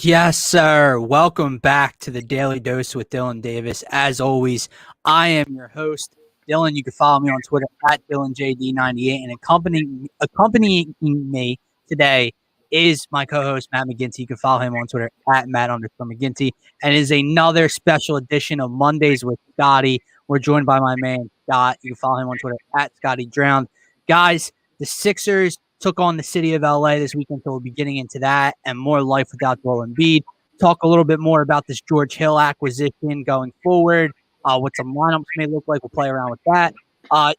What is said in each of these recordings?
Yes, sir. Welcome back to the Daily Dose with Dylan Davis. As always, I am your host, Dylan. You can follow me on Twitter at DylanJD98. And accompanying me today is my co-host, Matt McGinty. You can follow him on Twitter at Matt_McGinty. And it is another special edition of Mondays with Scotty. We're joined by my man, Scott. You can follow him on Twitter at Scotty Drowned. Guys, the Sixers took on the city of LA this weekend, so we'll be getting into that and more life without Joel Embiid. Talk a little bit more about this George Hill acquisition going forward, what some lineups may look like. We'll play around with that.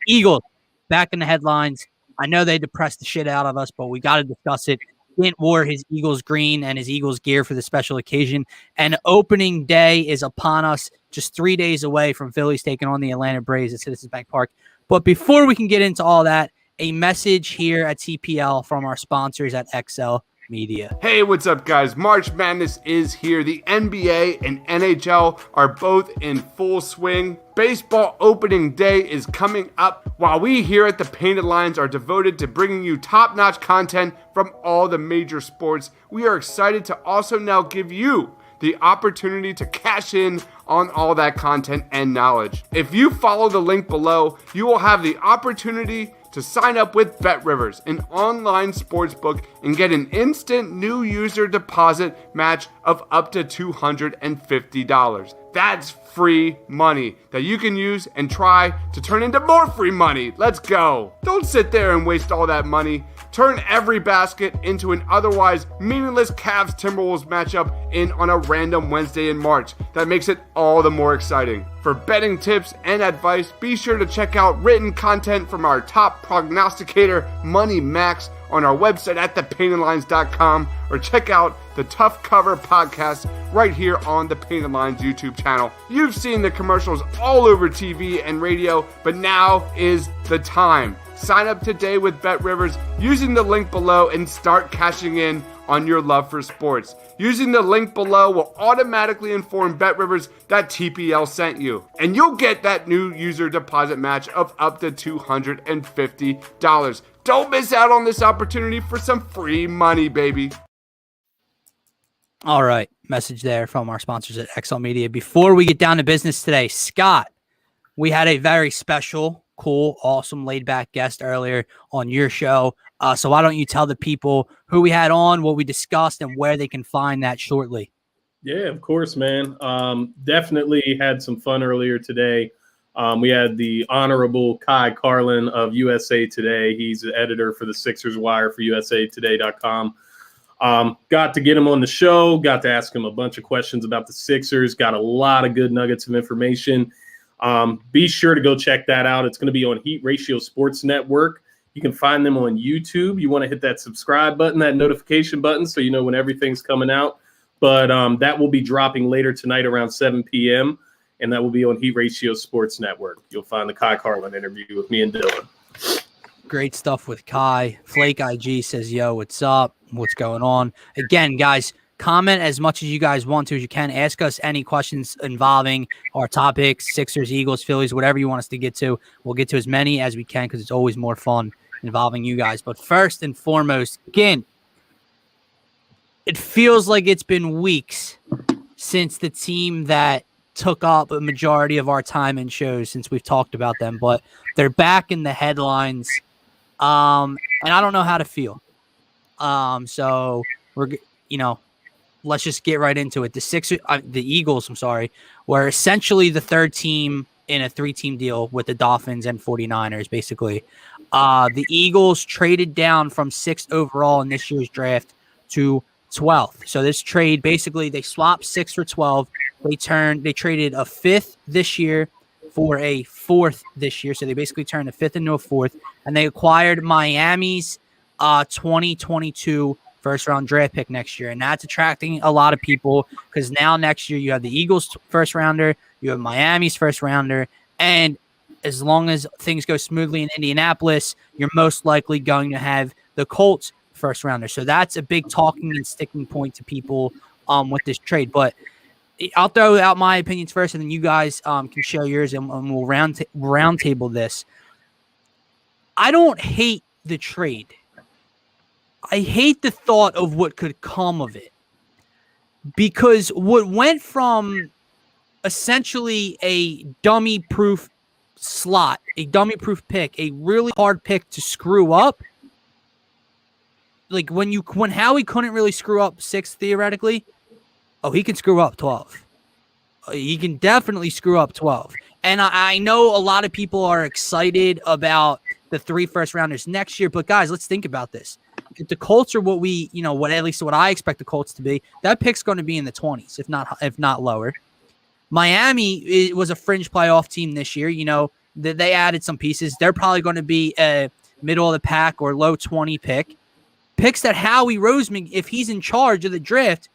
Eagles, back in the headlines. I know they depressed the shit out of us, but we got to discuss it. Clint wore his Eagles green and his Eagles gear for the special occasion, and opening day is upon us, just 3 days away from Phillies taking on the Atlanta Braves at Citizens Bank Park. But before we can get into all that, a message here at TPL from our sponsors at XL Media. Hey, what's up, guys? March Madness is here. The NBA and NHL are both in full swing. Baseball opening day is coming up, while we here at the Painted Lines are devoted to bringing you top-notch content from all the major sports. We are excited to also now give you the opportunity to cash in on all that content and knowledge. If you follow the link below, you will have the opportunity to sign up with BetRivers, an online sportsbook, and get an instant new user deposit match of up to $250. That's free money that you can use and try to turn into more free money. Let's go. Don't sit there and waste all that money. Turn every basket into an otherwise meaningless Cavs-Timberwolves matchup on a random Wednesday in March. That makes it all the more exciting. For betting tips and advice, be sure to check out written content from our top prognosticator, Money Max, on our website at thepaintedlines.com, or check out the Tough Cover podcast right here on the Painted Lines YouTube channel. You've seen the commercials all over TV and radio, but now is the time. Sign up today with BetRivers using the link below and start cashing in on your love for sports. Using the link below will automatically inform BetRivers that TPL sent you, and you'll get that new user deposit match of up to $250. Don't miss out on this opportunity for some free money, baby. All right, message there from our sponsors at XL Media. Before we get down to business today, Scott, we had a very special, cool, awesome, laid-back guest earlier on your show. So why don't you tell the people who we had on, what we discussed, and where they can find that shortly? Yeah, of course, man. Definitely had some fun earlier today. We had the Honorable Kai Carlin of USA Today. He's the editor for the Sixers Wire for usatoday.com. Got to get him on the show, got to ask him a bunch of questions about the Sixers, got a lot of good nuggets of information. Be sure to go check that out. It's going to be on Heat Ratio Sports Network. You can find them on YouTube. You want to hit that subscribe button, that notification button, so you know when everything's coming out. But that will be dropping later tonight around 7 p.m., and that will be on Heat Ratio Sports Network. You'll find the Kai Carlin interview with me and Dylan. Great stuff with Kai. Flake IG says, yo, what's up? What's going on? Again, guys, comment as much as you guys want to as you can. Ask us any questions involving our topics, Sixers, Eagles, Phillies, whatever you want us to get to. We'll get to as many as we can because it's always more fun involving you guys. But first and foremost, again, it feels like it's been weeks since the team that took up a majority of our time in shows since we've talked about them, but they're back in the headlines. And I don't know how to feel. So we're, let's just get right into it. The Eagles, were essentially the third team in a 3-team deal with the Dolphins and 49ers, basically. The Eagles traded down from 6th overall in this year's draft to 12th. So this trade, basically, they swapped 6 for 12. They traded a 5th this year for a 4th this year. So they basically turned a 5th into a 4th, and they acquired Miami's 2022 first-round draft pick next year, and that's attracting a lot of people because now next year you have the Eagles' first-rounder, you have Miami's first-rounder, and as long as things go smoothly in Indianapolis, you're most likely going to have the Colts' first-rounder. So that's a big talking and sticking point to people with this trade. But I'll throw out my opinions first, and then you guys can share yours, and we'll roundtable this. I don't hate the trade. I hate the thought of what could come of it. because what went from essentially a dummy-proof slot, a dummy-proof pick, a really hard pick to screw up. Like when Howie couldn't really screw up 6 theoretically, he can screw up 12. He can definitely screw up 12. And I know a lot of people are excited about the 3 first-rounders next year, but guys, let's think about this. If the Colts are what at least what I expect the Colts to be, that pick's going to be in the 20s, if not lower. Miami was a fringe playoff team this year. They added some pieces. They're probably going to be a middle of the pack or low 20 pick. Picks that Howie Roseman, if he's in charge of the draft,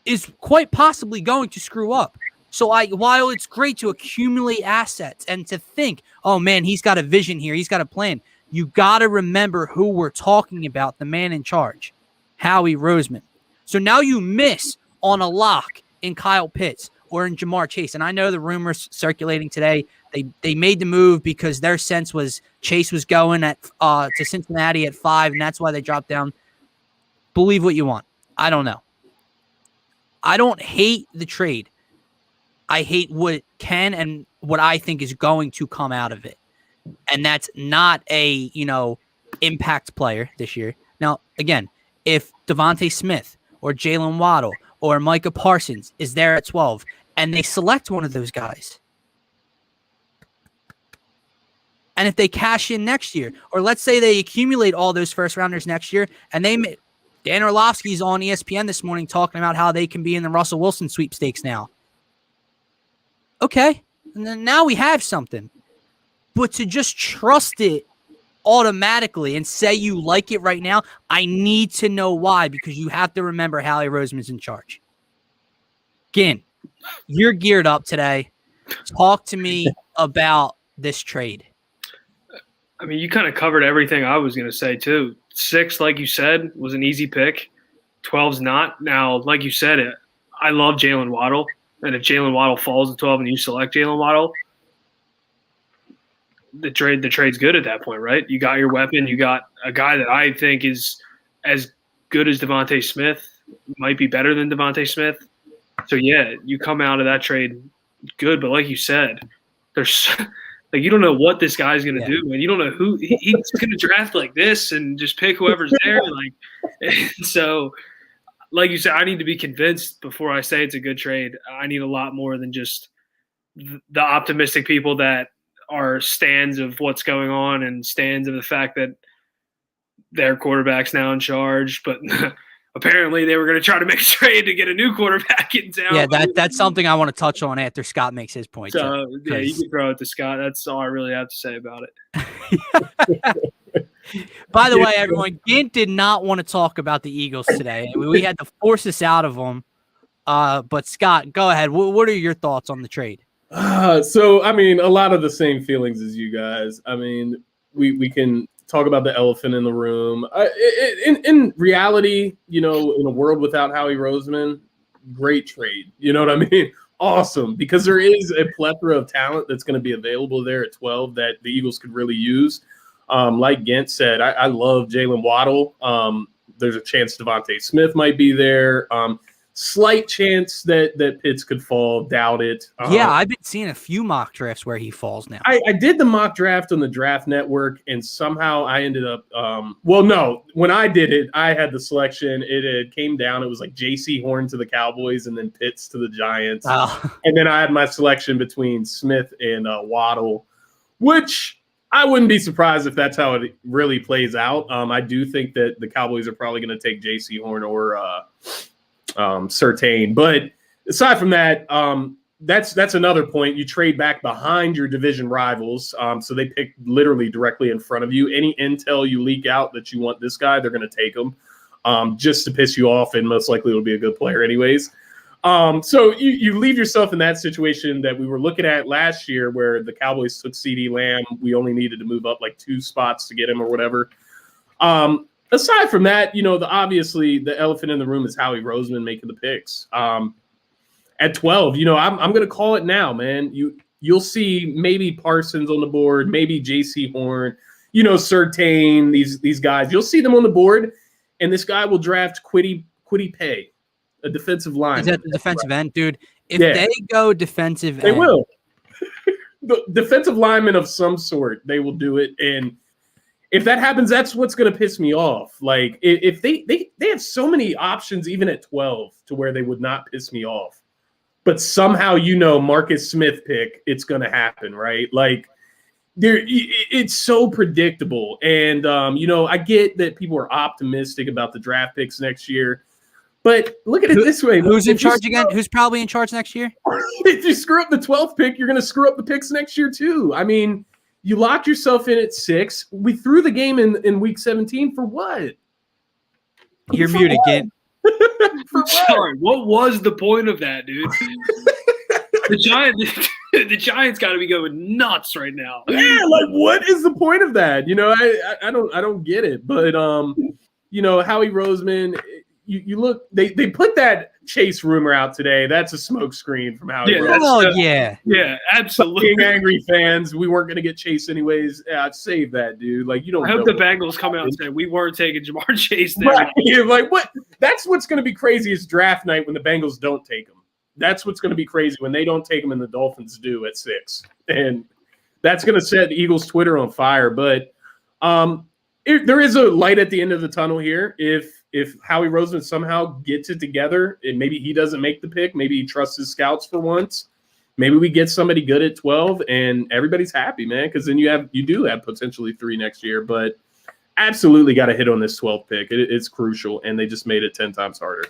is quite possibly going to screw up. So while it's great to accumulate assets and to think, oh man, he's got a vision here, he's got a plan, you got to remember who we're talking about, the man in charge, Howie Roseman. So now you miss on a lock in Kyle Pitts or in Jamar Chase. And I know the rumors circulating today, they made the move because their sense was Chase was going to Cincinnati at 5, and that's why they dropped down. Believe what you want. I don't know. I don't hate the trade. I hate what can and what I think is going to come out of it. And that's not a, impact player this year. Now, again, if Devontae Smith or Jalen Waddle or Micah Parsons is there at 12 and they select one of those guys, and if they cash in next year, or let's say they accumulate all those first rounders next year, and Dan Orlovsky's on ESPN this morning talking about how they can be in the Russell Wilson sweepstakes now. Okay, and then now we have something. But to just trust it automatically and say you like it right now, I need to know why, because you have to remember Howie Roseman's in charge. Ginn, you're geared up today. Talk to me about this trade. I mean, you kind of covered everything I was going to say, too. 6, like you said, was an easy pick. 12's not. Now, like you said, I love Jalen Waddle. And if Jalen Waddle falls to 12 and you select Jalen Waddle, the trade's good at that point, right? You got your weapon. You got a guy that I think is as good as Devontae Smith, might be better than Devontae Smith. So, yeah, you come out of that trade good. But like you said, there's you don't know what this guy's going to do, man. You don't know who he's going to draft like this and just pick whoever's there. So – like you said, I need to be convinced before I say it's a good trade. I need a lot more than just the optimistic people that are stands of what's going on and stands of the fact that their quarterback's now in charge. But apparently they were going to try to make a trade to get a new quarterback in town. Yeah, that's something I want to touch on after Scott makes his point. So, yeah, you can throw it to Scott. That's all I really have to say about it. By the way, everyone, Gint did not want to talk about the Eagles today. We had to force this out of him. But Scott, go ahead. What are your thoughts on the trade? So, I mean, a lot of the same feelings as you guys. I mean, we can talk about the elephant in the room. In reality, in a world without Howie Roseman, great trade. You know what I mean? Awesome, because there is a plethora of talent that's going to be available there at 12 that the Eagles could really use. Like Gint said, I love Jalen Waddle. There's a chance Devontae Smith might be there. Slight chance that Pitts could fall. Doubt it. Yeah, I've been seeing a few mock drafts where he falls now. I did the mock draft on the Draft Network, and somehow I ended up no. When I did it, I had the selection. It came down. It was like J.C. Horn to the Cowboys and then Pitts to the Giants. Oh. And then I had my selection between Smith and Waddle, which – I wouldn't be surprised if that's how it really plays out. I do think that the Cowboys are probably going to take J.C. Horn or Surtain. But aside from that, that's another point. You trade back behind your division rivals. So they pick literally directly in front of you. Any intel you leak out that you want this guy, they're going to take him just to piss you off. And most likely it'll be a good player anyways. So you leave yourself in that situation that we were looking at last year where the Cowboys took CeeDee Lamb. We only needed to move up like 2 spots to get him or whatever. Aside from that, obviously the elephant in the room is Howie Roseman making the picks. At 12, I'm going to call it now, man. You'll see maybe Parsons on the board, maybe J.C. Horn, Surtain, these guys. You'll see them on the board, and this guy will draft Kwity Paye. a defensive line. Is that the defensive end, dude? If they go defensive end, they will. The defensive lineman of some sort, they will do it. And if that happens, that's what's going to piss me off. Like if they have so many options, even at 12, to where they would not piss me off. But somehow, Marcus Smith pick, it's going to happen, right? Like it's so predictable. And, I get that people are optimistic about the draft picks next year. But look at it this way. Who's in charge again? Who's probably in charge next year? If you screw up the 12th pick, you're going to screw up the picks next year too. I mean, you locked yourself in at 6. We threw the game in week 17 for what? You're muted again. Sorry, what was the point of that, dude? The Giants got to be going nuts right now. Yeah, like what is the point of that? I don't get it. But Howie Roseman. You look. They put that Chase rumor out today. That's a smokescreen from Howie. Yeah, absolutely. Being angry fans, we weren't going to get Chase anyways. Save that, dude. Like you don't. I hope the Bengals come out and say we weren't taking Jamar Chase there. Right. Like what? That's what's going to be crazy is draft night when the Bengals don't take him. That's what's going to be crazy when they don't take him and the Dolphins do at 6, and that's going to set the Eagles' Twitter on fire. But there is a light at the end of the tunnel here. If Howie Roseman somehow gets it together, and maybe he doesn't make the pick, maybe he trusts his scouts for once, maybe we get somebody good at 12, and everybody's happy, man. Because then you do have potentially 3 next year, but absolutely got to hit on this 12th pick. It's crucial, and they just made it 10 times harder.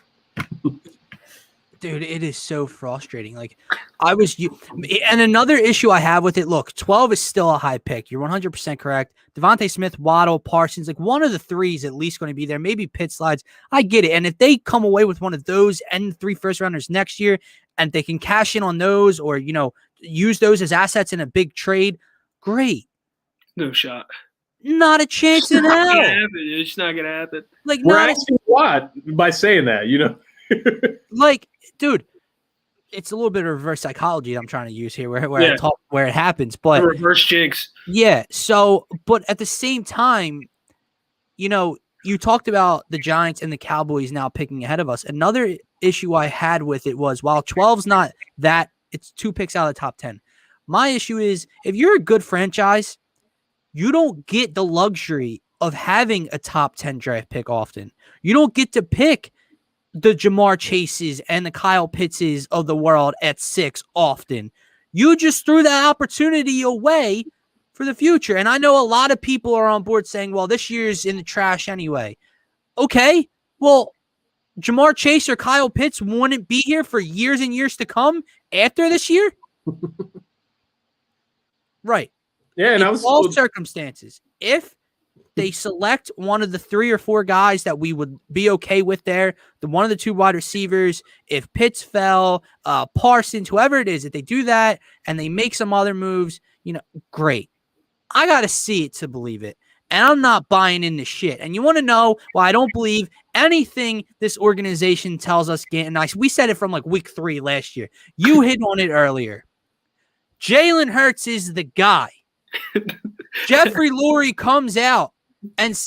Dude, it is so frustrating. Like and another issue I have with it. Look, 12 is still a high pick. You're 100% correct. Devontae Smith, Waddle, Parsons, like one of the 3 is at least going to be there. Maybe Pitt slides. I get it. And if they come away with one of those and 3 first rounders next year, and they can cash in on those or use those as assets in a big trade, great. No shot. Not a chance in hell. It's not gonna happen. Like we're asking a lot by saying that, Like, dude, it's a little bit of reverse psychology I'm trying to use here where I talk where it happens, but reverse jinx. Yeah. So, but at the same time, you talked about the Giants and the Cowboys now picking ahead of us. Another issue I had with it was while 12's not that, it's 2 picks out of the top 10. My issue is if you're a good franchise, you don't get the luxury of having a top 10 draft pick often. You don't get to pick the Jamar Chases and the Kyle Pittses of the world at 6 often. You just threw that opportunity away for the future. And I know a lot of people are on board saying, well, this year's in the trash anyway. Okay, well, Jamar Chase or Kyle Pitts wouldn't be here for years and years to come after this year? Right. Yeah, and in all circumstances, if they select one of the 3 or 4 guys that we would be okay with there, one of the 2 wide receivers, if Pitts fell, Parsons, whoever it is, if they do that and they make some other moves, great. I got to see it to believe it. And I'm not buying into shit. And you want to know why I don't believe anything this organization tells us. And we said it from like week 3 last year. You hit on it earlier. Jalen Hurts is the guy. Jeffrey Lurie comes out and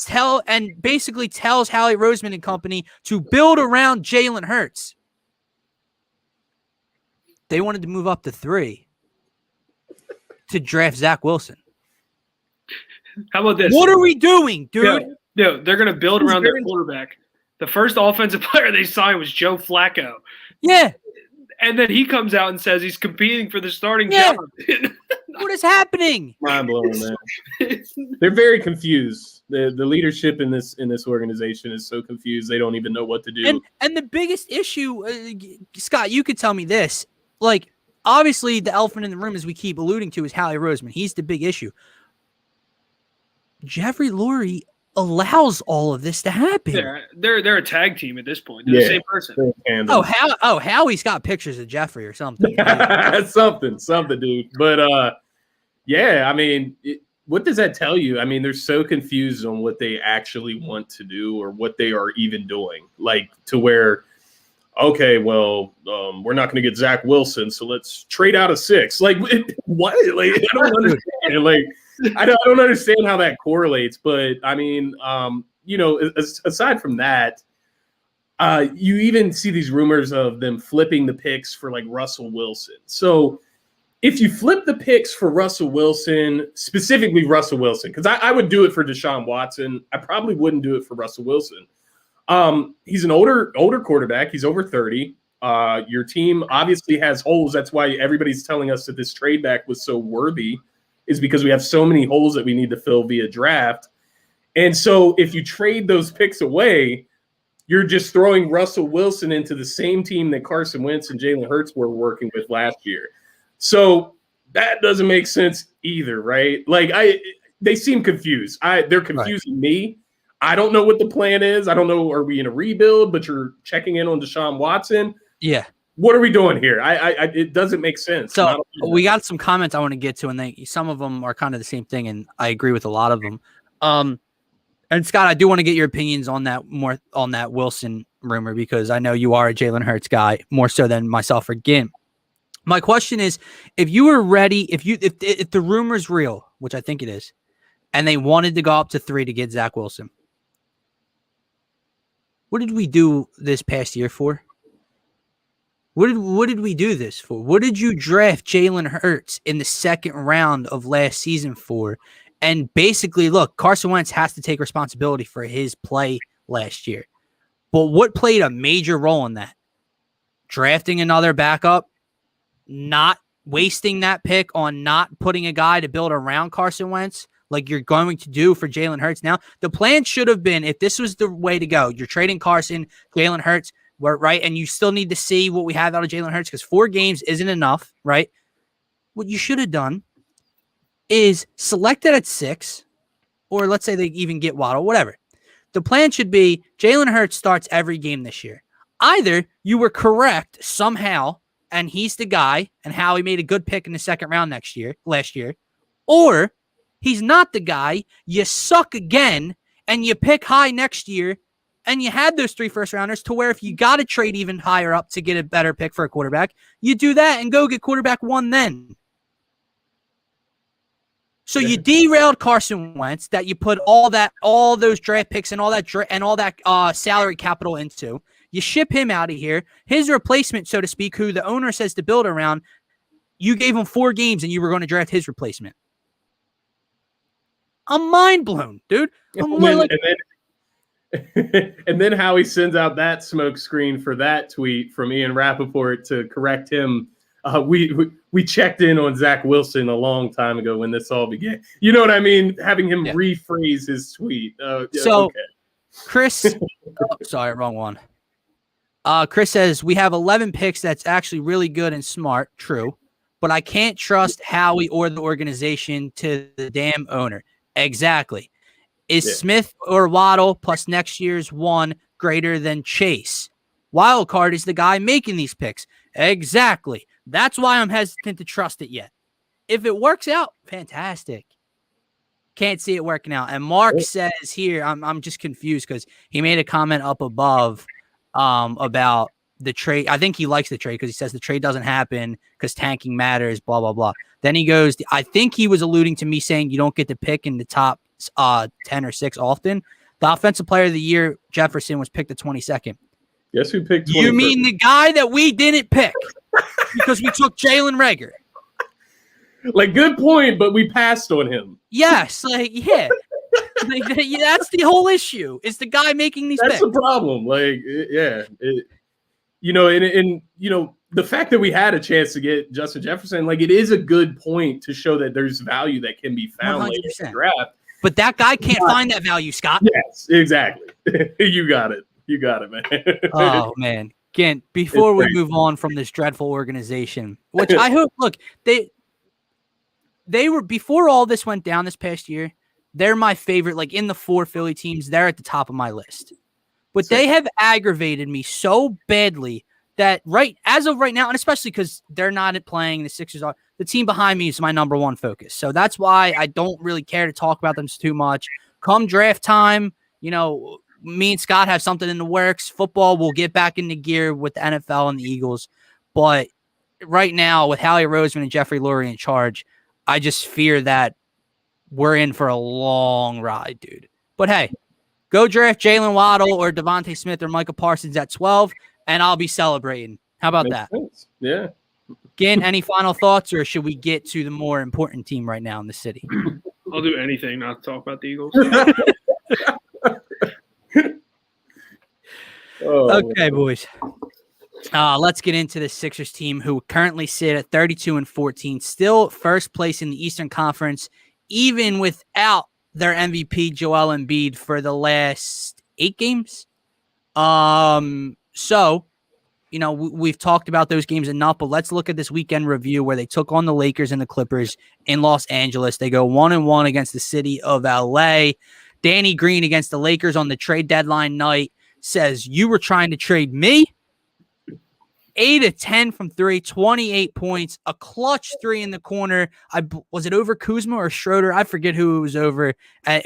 basically tells Howie Roseman and company to build around Jalen Hurts. They wanted to move up to 3 to draft Zach Wilson. How about this? What are we doing, dude? No, they're going to build around their quarterback. The first offensive player they signed was Joe Flacco. Yeah. And then he comes out and says he's competing for the starting job. What is happening? Mind blowing, man. They're very confused. The leadership in this organization is so confused they don't even know what to do. And the biggest issue, Scott, you could tell me this. Like, obviously, the elephant in the room, as we keep alluding to, is Howie Roseman. He's the big issue. Jeffrey Lurie allows all of this to happen. Yeah, they're a tag team at this point. They're the same person. Howie's got pictures of Jeffrey or something. something, dude. But I mean, what does that tell you? I mean, they're so confused on what they actually want to do or what they are even doing. Like to where, okay, well, we're not going to get Zach Wilson, so let's trade out a 6. Like what? Like I don't understand. Like. I don't understand how that correlates, but I mean, aside from that, You even see these rumors of them flipping the picks for like Russell Wilson. So if you flip the picks for Russell Wilson, specifically Russell Wilson, because I would do it for Deshaun Watson. I probably wouldn't do it for Russell Wilson. He's an older quarterback. He's over 30. Your team obviously has holes. That's why everybody's telling us that this trade back was so worthy, is because we have so many holes that we need to fill via draft. And so if you trade those picks away, you're just throwing Russell Wilson into the same team that Carson Wentz and Jalen Hurts were working with last year. So that doesn't make sense either, right? Like they seem confused. They're confusing me. I don't know what the plan is. I don't know. Are we in a rebuild? But you're checking in on Deshaun Watson. Yeah. What are we doing here? It doesn't make sense. So we got some comments I want to get to, and some of them are kind of the same thing, and I agree with a lot of them. And Scott, I do want to get your opinions on that Wilson rumor, because I know you are a Jalen Hurts guy more so than myself or Gim. My question is, if you were ready, if the rumor's real, which I think it is, and they wanted to go up to 3 to get Zach Wilson, what did we do this past year for? What did we do this for? What did you draft Jalen Hurts in the second round of last season for? And basically, look, Carson Wentz has to take responsibility for his play last year. But what played a major role in that? Drafting another backup, not wasting that pick on not putting a guy to build around Carson Wentz like you're going to do for Jalen Hurts now. The plan should have been, if this was the way to go, you're trading Carson, Jalen Hurts, right? And you still need to see what we have out of Jalen Hurts, because 4 games isn't enough, right? What you should have done is selected at 6, or let's say they even get Waddle, whatever. The plan should be Jalen Hurts starts every game this year. Either you were correct somehow, and he's the guy, and Howie made a good pick in the second round last year, or he's not the guy, you suck again, and you pick high next year, and you had those 3 first-rounders to where if you got to trade even higher up to get a better pick for a quarterback, you do that and go get quarterback 1 then. So you derailed Carson Wentz that you put all those draft picks and all that salary capital into. You ship him out of here. His replacement, so to speak, who the owner says to build around, you gave him 4 games and you were going to draft his replacement. I'm mind blown, dude. And then Howie sends out that smoke screen for that tweet from Ian Rappaport to correct him. We checked in on Zach Wilson a long time ago when this all began. You know what I mean? Having him rephrase his tweet. Chris, sorry, wrong one. Chris says, we have 11 picks. That's actually really good and smart. True. But I can't trust Howie or the organization to the damn owner. Exactly. Is Smith or Waddle plus next year's 1 greater than Chase? Wildcard is the guy making these picks. Exactly. That's why I'm hesitant to trust it yet. If it works out, fantastic. Can't see it working out. And Mark says here, I'm just confused because he made a comment up above about the trade. I think he likes the trade because he says the trade doesn't happen because tanking matters, blah, blah, blah. Then he goes, I think he was alluding to me saying you don't get to pick in the top 10 or 6 often. The offensive player of the year, Jefferson, was picked the 22nd. Guess who picked 21st? You mean the guy that we didn't pick because we took Jalen Reagor? Like, good point, but we passed on him. Yes, that's the whole issue. Is the guy making these picks? That's the problem. The fact that we had a chance to get Justin Jefferson, it is a good point to show that there's value that can be found later in the draft. But that guy can't find that value, Scott. Yes, exactly. You got it. You got it, man. Oh, man. Again, before we move on from this dreadful organization, which I hope, look, they were, before all this went down this past year, they're my favorite. Like, in the 4 Philly teams, they're at the top of my list. But they have aggravated me so badly that as of right now, and especially because they're not playing, the Sixers are, the team behind me is my number 1 focus. So that's why I don't really care to talk about them too much. Come draft time, me and Scott have something in the works. Football will get back into gear with the NFL and the Eagles. But right now, with Howie Roseman and Jeffrey Lurie in charge, I just fear that we're in for a long ride, dude. But hey, Go draft Jalen Waddle or Devontae Smith or Micah Parsons at 12, and I'll be celebrating. How about Makes that? sense. Yeah. Ginn, any final thoughts, or should we get to the more important team right now in the city? I'll do anything not to talk about the Eagles. Okay, boys. Let's get into the Sixers team, who currently sit at 32-14, still first place in the Eastern Conference, even without their MVP Joel Embiid for the last 8 games. So, you know, we've talked about those games enough, but let's look at this weekend review where they took on the Lakers and the Clippers in Los Angeles. They go 1-1 against the city of LA. Danny Green against the Lakers on the trade deadline night says, "You were trying to trade me." 8 of 10 from 3, 28 points, a clutch 3 in the corner. Was it over Kuzma or Schroeder? I forget who it was over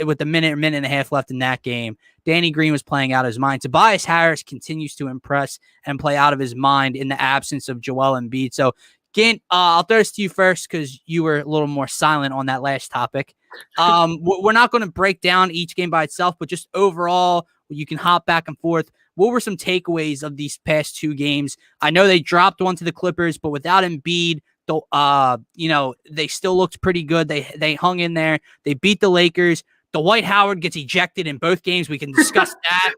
with a minute and a half left in that game. Danny Green was playing out of his mind. Tobias Harris continues to impress and play out of his mind in the absence of Joel Embiid. So, Gint, I'll throw this to you first because you were a little more silent on that last topic. We're not going to break down each game by itself, but just overall, you can hop back and forth. What were some takeaways of these past 2 games? I know they dropped one to the Clippers, but without Embiid, they still looked pretty good. They hung in there. They beat the Lakers. Dwight Howard gets ejected in both games. We can discuss that.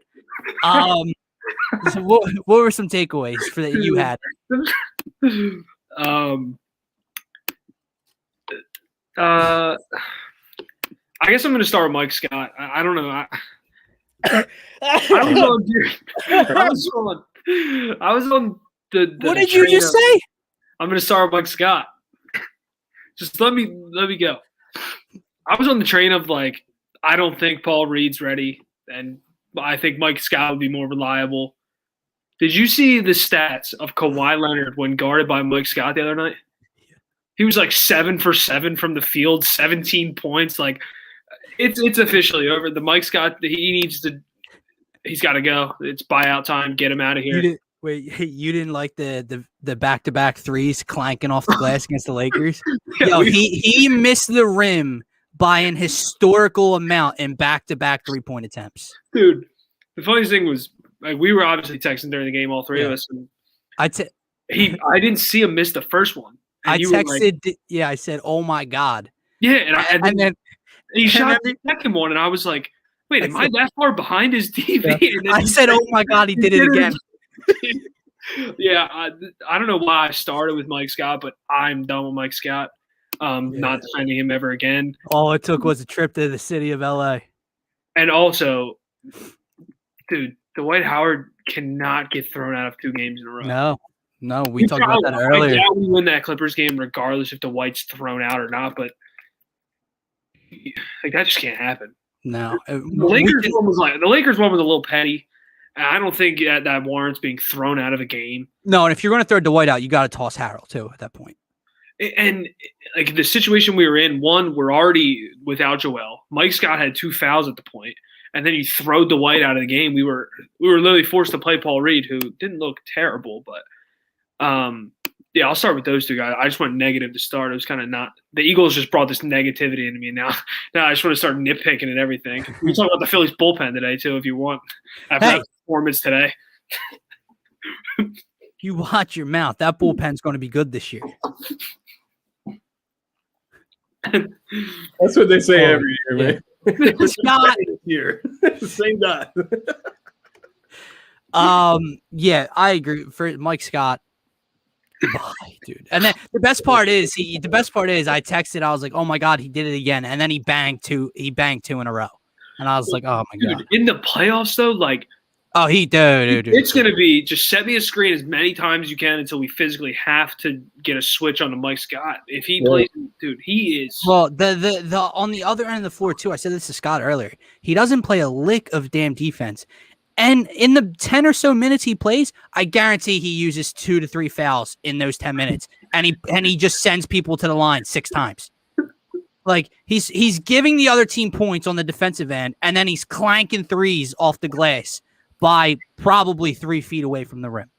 So what were some takeaways that you had? I guess I'm going to start with Mike Scott. I don't know. I was on the what did you just say? I'm going to start with Mike Scott. Just let me go. I was on the train of like, I don't think Paul Reed's ready, and I think Mike Scott would be more reliable. Did you see the stats of Kawhi Leonard when guarded by Mike Scott the other night? He was like 7 for 7 from the field, 17 points. Like, it's officially over. The Mike Scott, he's got to go. It's buyout time. Get him out of here. You didn't like the back-to-back threes clanking off the glass against the Lakers? Yo, he missed the rim by an historical amount in back-to-back 3-point attempts. Dude, the funniest thing was, like, we were obviously texting during the game, all three of us. And I didn't see him miss the first one. I texted, I said, "Oh my God." Yeah, and then he shot the second one, and I was like, "Wait, am I that far behind his TV?" Yeah. And I said, "Oh my God, he did it again." Yeah, I don't know why I started with Mike Scott, but I'm done with Mike Scott. Not defending him ever again. All it took was a trip to the city of LA. And also, dude, Dwight Howard cannot get thrown out of 2 games in a row. No, we talked about that earlier. Yeah, we win that Clippers game regardless if Dwight's thrown out or not, but like that just can't happen. No, the Lakers one was a little petty. I don't think that warrants being thrown out of a game. No, and if you're going to throw Dwight out, you got to toss Harrell too at that point. And like the situation we were in, one, we're already without Joel. Mike Scott had 2 fouls at the point, and then you throw Dwight out of the game. We were literally forced to play Paul Reed, who didn't look terrible, but I'll start with those 2 guys. I just went negative to start. It was kind of not – the Eagles just brought this negativity into me. Now I just want to start nitpicking and everything. We talk about the Phillies bullpen today too if you want after that performance today. You watch your mouth. That bullpen's going to be good this year. That's what they say every year, man. Scott. Here. Same guy. I agree. For Mike Scott, goodbye, dude. And then the best part is I texted, I was like, "Oh my God, he did it again." And then he banged 2 in a row. And I was like, "Oh my God." Dude, in the playoffs though, like, dude. It's going to be just set me a screen as many times as you can until we physically have to get a switch on to Mike Scott. If he plays, dude, he is. Well, the on the other end of the floor too. I said this to Scott earlier. He doesn't play a lick of damn defense. And in the 10 or so minutes he plays, I guarantee he uses 2 to 3 fouls in those 10 minutes. And he just sends people to the line 6 times. Like he's giving the other team points on the defensive end, and then he's clanking threes off the glass by probably 3 feet away from the rim.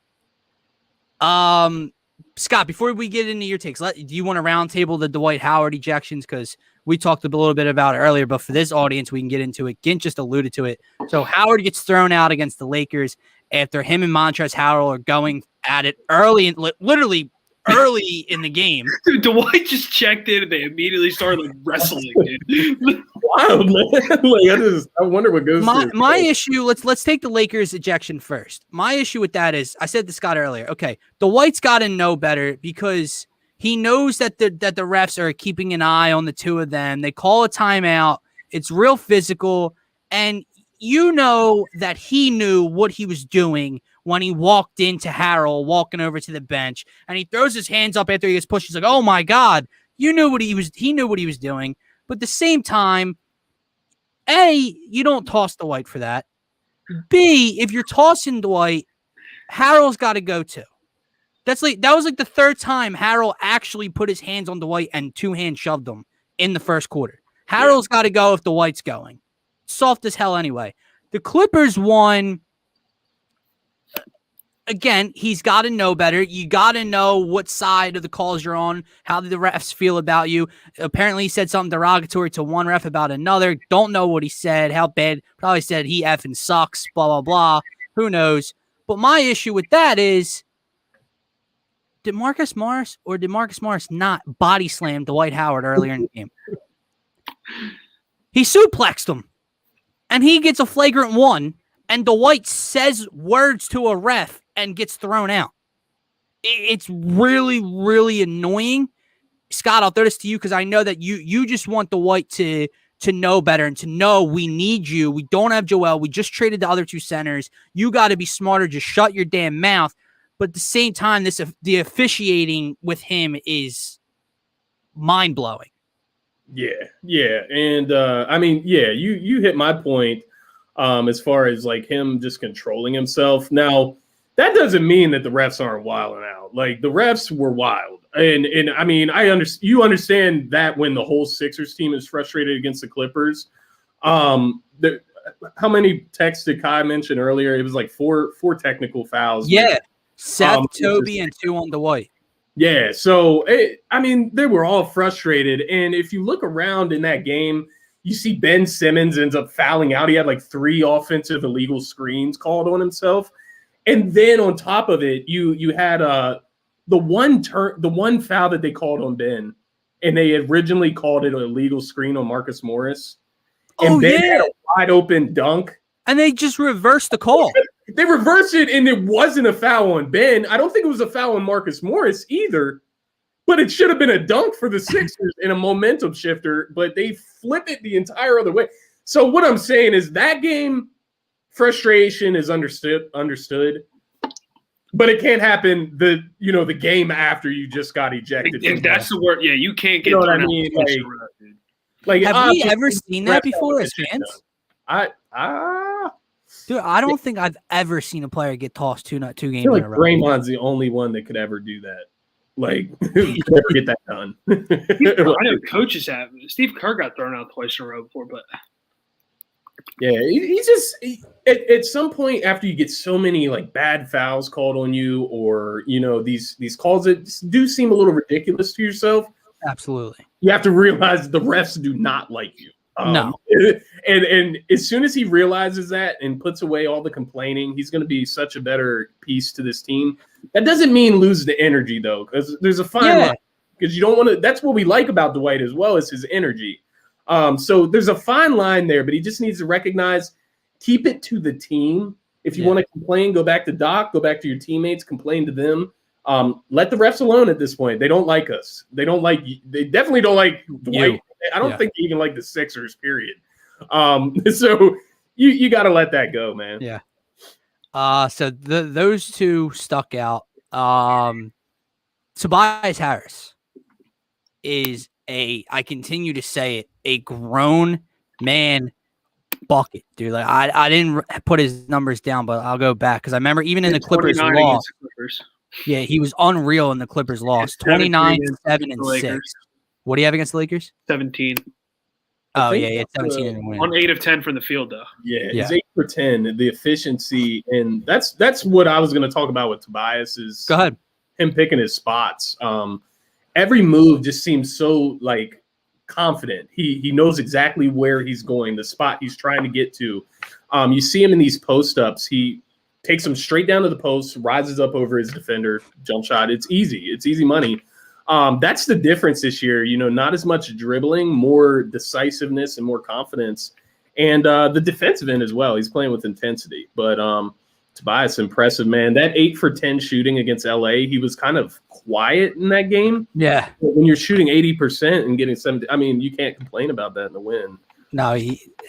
Scott, before we get into your takes, do you want to roundtable the Dwight Howard ejections? Because we talked a little bit about it earlier, but for this audience, we can get into it. Gint just alluded to it. So Howard gets thrown out against the Lakers after him and Montrezl Harrell are going at it literally early in the game. Dude, Dwight just checked in and they immediately started like wrestling, dude. Wild, man. I wonder what goes through. My issue, let's take the Lakers ejection first. My issue with that is, I said to Scott earlier, okay, Dwight's got to know better because he knows that the refs are keeping an eye on the two of them. They call a timeout. It's real physical. And you know that he knew what he was doing when he walked into Harrell, walking over to the bench, and he throws his hands up after he gets pushed. He's like, oh my God, he knew what he was doing. But at the same time, A, you don't toss Dwight for that. B, if you're tossing Dwight, Harrell's got to go too. That was like the third time Harrell actually put his hands on Dwight and two-hand shoved him in the first quarter. Harrell's got to go if Dwight's going. Soft as hell anyway. The Clippers won. Again, he's got to know better. You got to know what side of the calls you're on, how the refs feel about you. Apparently, he said something derogatory to one ref about another. Don't know what he said, how bad. Probably said he effing sucks, blah, blah, blah. Who knows? But my issue with that is, did Marcus Morris not body slam Dwight Howard earlier in the game? He suplexed him, and he gets a flagrant one, and Dwight says words to a ref and gets thrown out. It's really, really annoying. Scott, I'll throw this to you because I know that you just want Dwight to know better and to know we need you. We don't have Joel. We just traded the other two centers. You got to be smarter. Just shut your damn mouth. But at the same time, the officiating with him is mind-blowing. Yeah. And, you hit my point as far as, like, him just controlling himself. Now, that doesn't mean that the refs aren't wilding out. Like, the refs were wild. And I mean, you understand that when the whole Sixers team is frustrated against the Clippers. How many texts did Kai mention earlier? It was like four technical fouls. Yeah. Seth, Toby, and 2 on Dwight. Yeah, so, they were all frustrated. And if you look around in that game, you see Ben Simmons ends up fouling out. He had like 3 offensive illegal screens called on himself. And then on top of it, you had the one foul that they called on Ben, and they originally called it an illegal screen on Marcus Morris. And Ben had a wide open dunk. And they just reversed the call. They reversed it, and it wasn't a foul on Ben. I don't think it was a foul on Marcus Morris either, but it should have been a dunk for the Sixers and a momentum shifter, but they flip it the entire other way. So what I'm saying is that game, frustration is understood, but it can't happen the game after you just got ejected. If that's the word, yeah, you can't get. You know what I mean? Like, have we ever seen that before as fans? Dude, I don't think I've ever seen a player get tossed two games in a row. Draymond's the only one that could ever do that. Like, could ever get that done. I know coaches have. Steve Kerr got thrown out twice in a row before, but yeah, he's just at some point after you get so many like bad fouls called on you, or these calls that do seem a little ridiculous to yourself. Absolutely, you have to realize the refs do not like you. No. And as soon as he realizes that and puts away all the complaining, he's going to be such a better piece to this team. That doesn't mean lose the energy, though, because there's a fine line. Because you don't want to – that's what we like about Dwight as well, is his energy. So there's a fine line there, but he just needs to recognize, keep it to the team. If you want to complain, go back to Doc, go back to your teammates, complain to them. Let the refs alone at this point. They don't like us. They definitely don't like Dwight. I don't think they even like the Sixers, period. So you got to let that go, man. Yeah. So those two stuck out. Tobias Harris is I continue to say it, a grown man bucket, dude. Like I didn't put his numbers down, but I'll go back because I remember even in the Clippers loss. Yeah, he was unreal in the Clippers loss. 29, 7, and 6. What do you have against the Lakers? 17. Oh, yeah, he had 17 in the win. On 8 of 10 from the field, though. Yeah, it's 8 for 10. The efficiency, and that's what I was going to talk about with Tobias is. Go ahead. him picking his spots. Every move just seems so like confident. He knows exactly where he's going, the spot he's trying to get to. You see him in these post ups. He takes him straight down to the post, rises up over his defender, jump shot. It's easy. It's easy money. That's the difference this year. Not as much dribbling, more decisiveness and more confidence. And the defensive end as well. He's playing with intensity. But Tobias, impressive, man. That 8 for 10 shooting against LA, he was kind of quiet in that game. Yeah. But when you're shooting 80% and getting 70, I mean, you can't complain about that in the win. No,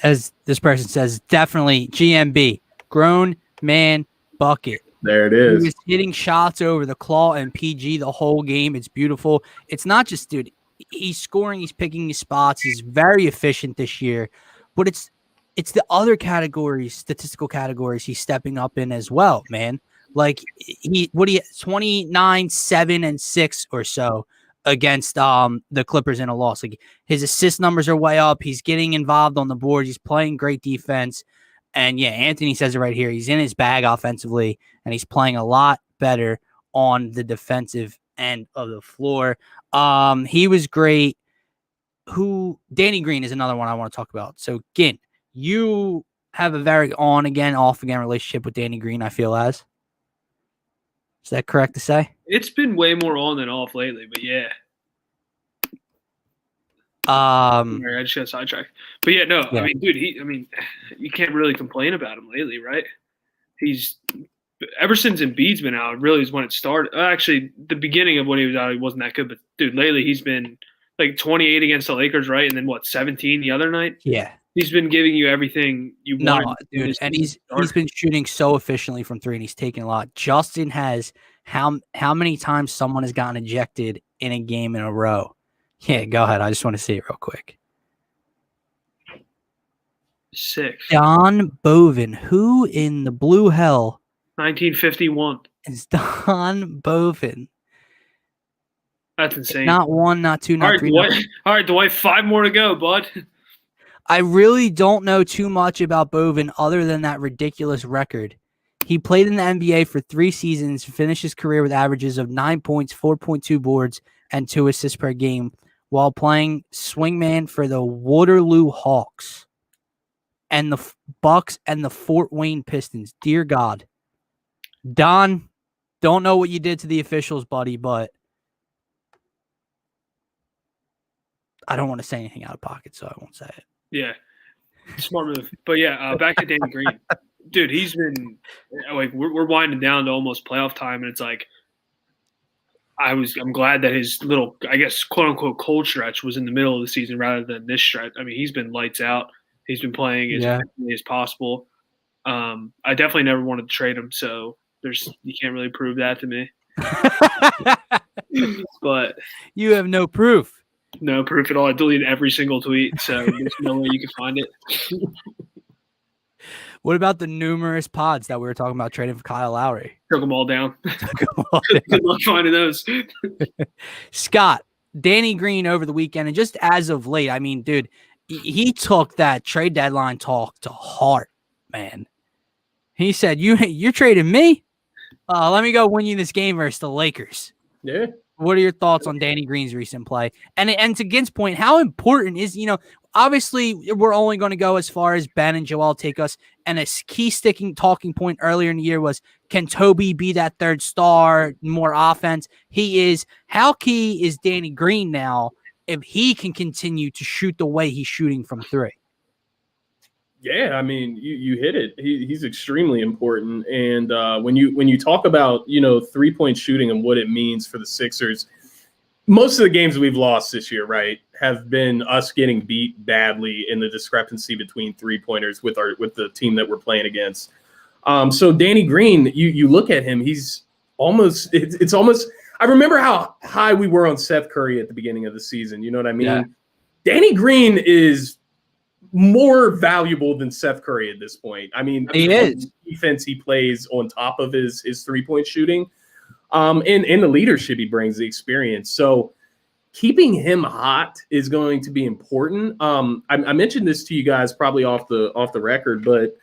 as this person says, definitely GMB, grown man bucket. There it is. He was hitting shots over the claw and PG the whole game. It's beautiful. It's not just, dude, he's scoring, he's picking his spots. He's very efficient this year. But it's the other categories, statistical categories he's stepping up in as well, man. Like he 29, 7, and 6 or so against the Clippers in a loss. Like his assist numbers are way up. He's getting involved on the board. He's playing great defense. And yeah, Anthony says it right here. He's in his bag offensively, and he's playing a lot better on the defensive end of the floor. He was great. Danny Green is another one I want to talk about. So, Gint, you have a very on-again, off-again relationship with Danny Green, I feel as. Is that correct to say? It's been way more on than off lately, but yeah. I just got sidetracked. But yeah, no, yeah. I mean, dude, you can't really complain about him lately, right? He's ever since Embiid's been out, really is when it started. Actually, the beginning of when he was out, he wasn't that good. But dude, lately he's been like 28 against the Lakers, right? And then 17 the other night? Yeah. He's been giving you everything you want. No, dude, and he's been shooting so efficiently from three, and he's taking a lot. Justin has how many times someone has gotten ejected in a game in a row? Yeah, go ahead. I just want to see it real quick. 6. Don Bovin. Who in the blue hell? 1951. Is Don Bovin. That's insane. Not 1, not 2, not 3. All right, Dwight, 5 more to go, bud. I really don't know too much about Bovin other than that ridiculous record. He played in the NBA for 3 seasons, finished his career with averages of 9 points, 4.2 boards, and 2 assists per game while playing swingman for the Waterloo Hawks and the Bucks and the Fort Wayne Pistons. Dear God. Don, don't know what you did to the officials, buddy, but I don't want to say anything out of pocket, so I won't say it. Yeah, smart move. But yeah, back to Danny Green. Dude, he's been like we're winding down to almost playoff time, and it's like I'm glad that his little, I guess, quote unquote cold stretch was in the middle of the season rather than this stretch. I mean, he's been lights out. He's been playing as effectively as possible. I definitely never wanted to trade him, so you can't really prove that to me. But you have no proof. No proof at all. I deleted every single tweet, so there's no way you can find it. What about the numerous pods that we were talking about trading for Kyle Lowry? Took them all down. Good luck finding those. Scott, Danny Green over the weekend, and just as of late, I mean, dude, he took that trade deadline talk to heart, man. He said, you're trading me? Let me go win you this game versus the Lakers. Yeah. What are your thoughts on Danny Green's recent play? And to Gint's point, how important is, obviously we're only going to go as far as Ben and Joel take us. And a key talking point earlier in the year was, can Toby be that third star, more offense? He is. How key is Danny Green now if he can continue to shoot the way he's shooting from 3? Yeah, I mean, you hit it. He's extremely important. And when you talk about, 3-point shooting and what it means for the Sixers, most of the games we've lost this year, right, have been us getting beat badly in the discrepancy between 3-pointers with the team that we're playing against. So Danny Green, you look at him, he's almost it's almost. I remember how high we were on Seth Curry at the beginning of the season. You know what I mean? Yeah. Danny Green is more valuable than Seth Curry at this point. I mean, he is. Defense he plays on top of his 3-point shooting, and the leadership he brings, the experience. So keeping him hot is going to be important. I mentioned this to you guys probably off the record, but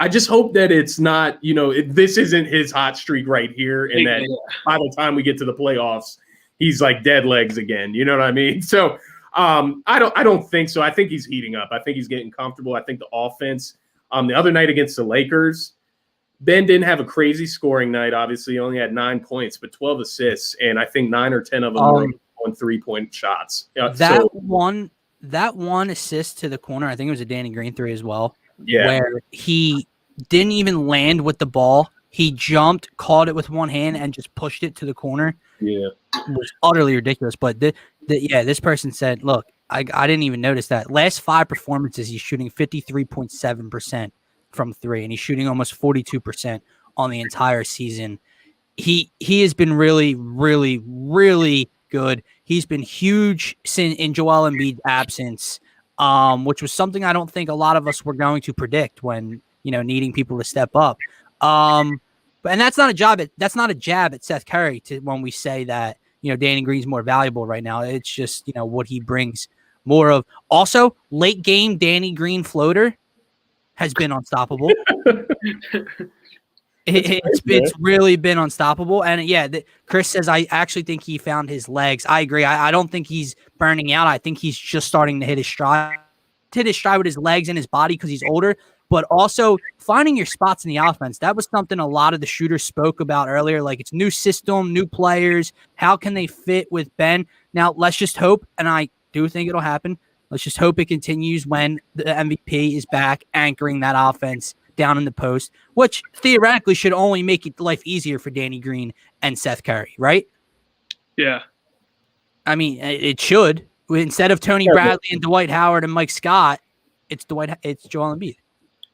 I just hope that it's not, this isn't his hot streak right here, and that by the time we get to the playoffs, he's like dead legs again. You know what I mean? So I don't think so. I think he's heating up. I think he's getting comfortable. I think the offense. The other night against the Lakers, Ben didn't have a crazy scoring night. Obviously, he only had 9 points, but 12 assists, and I think 9 or 10 of them were on 3-point shots. That one assist to the corner, I think it was a Danny Green 3 as well. Yeah, where he didn't even land with the ball. He jumped, caught it with one hand, and just pushed it to the corner. Yeah, it was utterly ridiculous. But this person said, "Look, I didn't even notice that. Last 5 performances, he's shooting 53.7% from 3, and he's shooting almost 42% on the entire season. He has been really, really, really good. He's been huge in Joel Embiid's absence." Which was something I don't think a lot of us were going to predict when, needing people to step up. And that's not a jab at Seth Curry when we say that, Danny Green's more valuable right now. It's just, what he brings more of. Also, late game Danny Green floater has been unstoppable. It's really been unstoppable. And Chris says, I actually think he found his legs. I agree. I don't think he's burning out. I think he's just starting to hit his stride with his legs and his body because he's older, but also finding your spots in the offense. That was something a lot of the shooters spoke about earlier. Like, it's new system, new players. How can they fit with Ben? Now, let's just hope, and I do think it'll happen. Let's just hope it continues when the MVP is back anchoring that offense down in the post, which theoretically should only make life easier for Danny Green and Seth Curry, right? Yeah. I mean, it should. Instead of Tony Bradley and Dwight Howard and Mike Scott, it's Joel Embiid.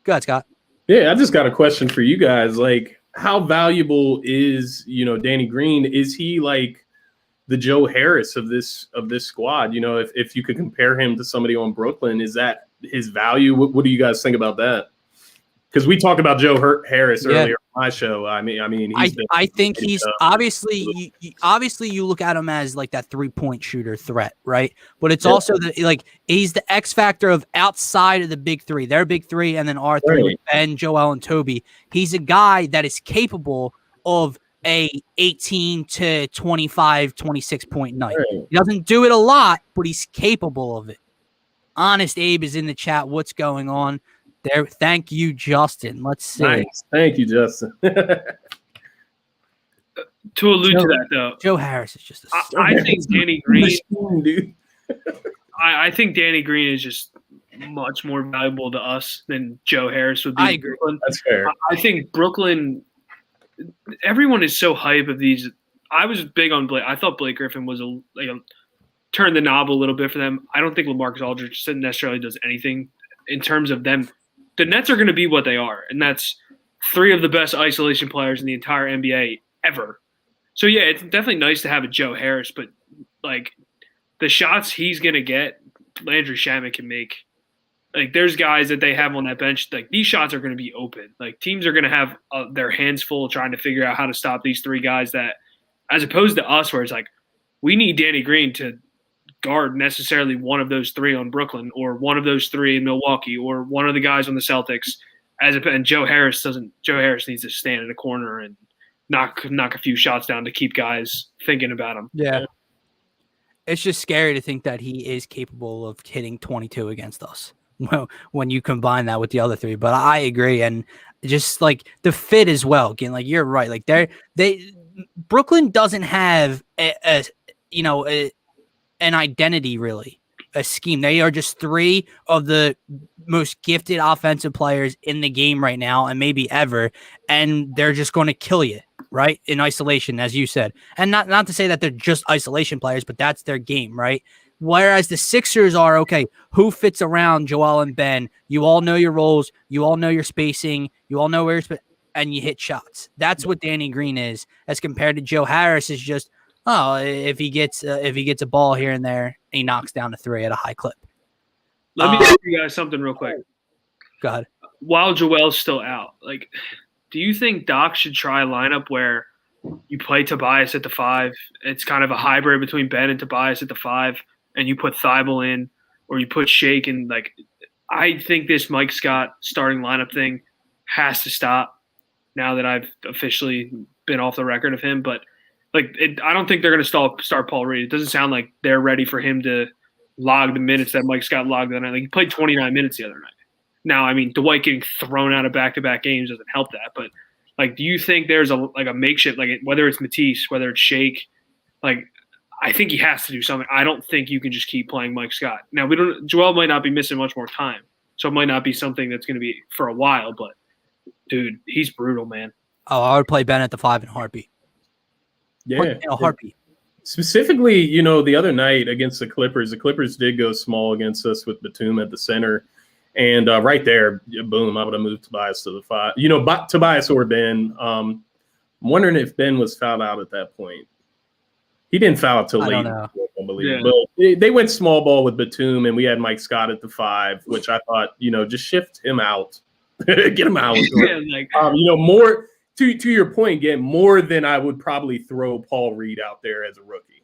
Go ahead, Scott. Yeah, I just got a question for you guys. Like, how valuable is, Danny Green? Is he like the Joe Harris of this squad? If you could compare him to somebody on Brooklyn, is that his value? What do you guys think about that? Because we talked about Joe Harris earlier on my show. I think he's obviously you look at him as like that 3-point shooter threat, right? But it's also he's the X factor of outside of the big 3. Their big 3, and then our 3 with Ben, Joel, and Toby. He's a guy that is capable of a 18 to 25, 26 point night. Right. He doesn't do it a lot, but he's capable of it. Honest Abe is in the chat. What's going on? There, thank you, Justin. Let's see. Nice. Thank you, Justin. To allude to that, though, Joe Harris is just. I think Danny Green, dude. I think Danny Green is just much more valuable to us than Joe Harris would be. I agree. Brooklyn. That's fair. I think Brooklyn. Everyone is so hype of these. I was big on Blake. I thought Blake Griffin was turned the knob a little bit for them. I don't think LaMarcus Aldridge necessarily does anything in terms of them. The Nets are going to be what they are, and that's 3 of the best isolation players in the entire NBA ever. So, yeah, it's definitely nice to have a Joe Harris, but, the shots he's going to get, Landry Shamet can make. There's guys that they have on that bench. These shots are going to be open. Teams are going to have their hands full trying to figure out how to stop these 3 guys that, as opposed to us where it's we need Danny Green to guard necessarily one of those 3 on Brooklyn or one of those 3 in Milwaukee or one of the guys on the Celtics. And Joe Harris needs to stand in a corner and knock a few shots down to keep guys thinking about him. Yeah. It's just scary to think that he is capable of hitting 22 against us when you combine that with the other 3. But I agree. And just the fit as well. Again, you're right. Brooklyn doesn't have an identity, really, a scheme. They are just 3 of the most gifted offensive players in the game right now and maybe ever, and they're just going to kill you, right, in isolation, as you said. And not to say that they're just isolation players, but that's their game, right? Whereas the Sixers are, okay, who fits around Joel and Ben? You all know your roles. You all know your spacing. You all know where you're and you hit shots. That's what Danny Green is, as compared to Joe Harris is just, if he gets a ball here and there, he knocks down a 3 at a high clip. Let me ask you guys something real quick. Go ahead. While Joel's still out, do you think Doc should try a lineup where you play Tobias at the 5? It's kind of a hybrid between Ben and Tobias at the 5, and you put Thibault in, or you put Shake in. I think this Mike Scott starting lineup thing has to stop now that I've officially been off the record of him. But I don't think they're going to start Paul Reed. It doesn't sound like they're ready for him to log the minutes that Mike Scott logged the other night. Like, he played 29 minutes the other night. Now, I mean, Dwight getting thrown out of back-to-back games doesn't help that. But, do you think there's a makeshift, whether it's Matisse, whether it's Shake, I think he has to do something. I don't think you can just keep playing Mike Scott. Now, Joel might not be missing much more time, so it might not be something that's going to be for a while. But, dude, he's brutal, man. Oh, I would play Ben at the 5 in a heartbeat. Yeah, in a heartbeat. Specifically, the other night against the Clippers did go small against us with Batum at the center. And right there, boom, I would have moved Tobias to the 5. Tobias or Ben. I'm wondering if Ben was fouled out at that point. He didn't foul till late. I believe. Yeah. But they went small ball with Batum, and we had Mike Scott at the 5, which I thought, just shift him out. Get him out. More to your point, again, more than I would probably throw Paul Reed out there as a rookie.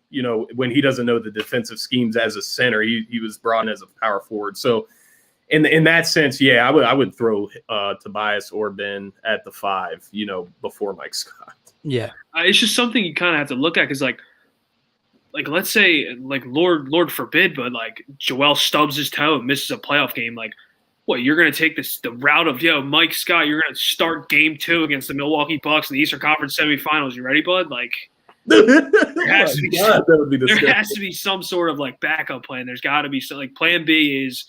When he doesn't know the defensive schemes as a center, he was brought in as a power forward. So in that sense, yeah, I would throw Tobias or Ben at the 5, before Mike Scott. Yeah, it's just something you kind of have to look at because let's say Lord forbid, but Joel stubs his toe and misses a playoff game, what, you're going to take the route of, Mike Scott, you're going to start game 2 against the Milwaukee Bucks in the Eastern Conference semifinals. You ready, bud? There has to be some sort of backup plan. There's got to be some, plan B is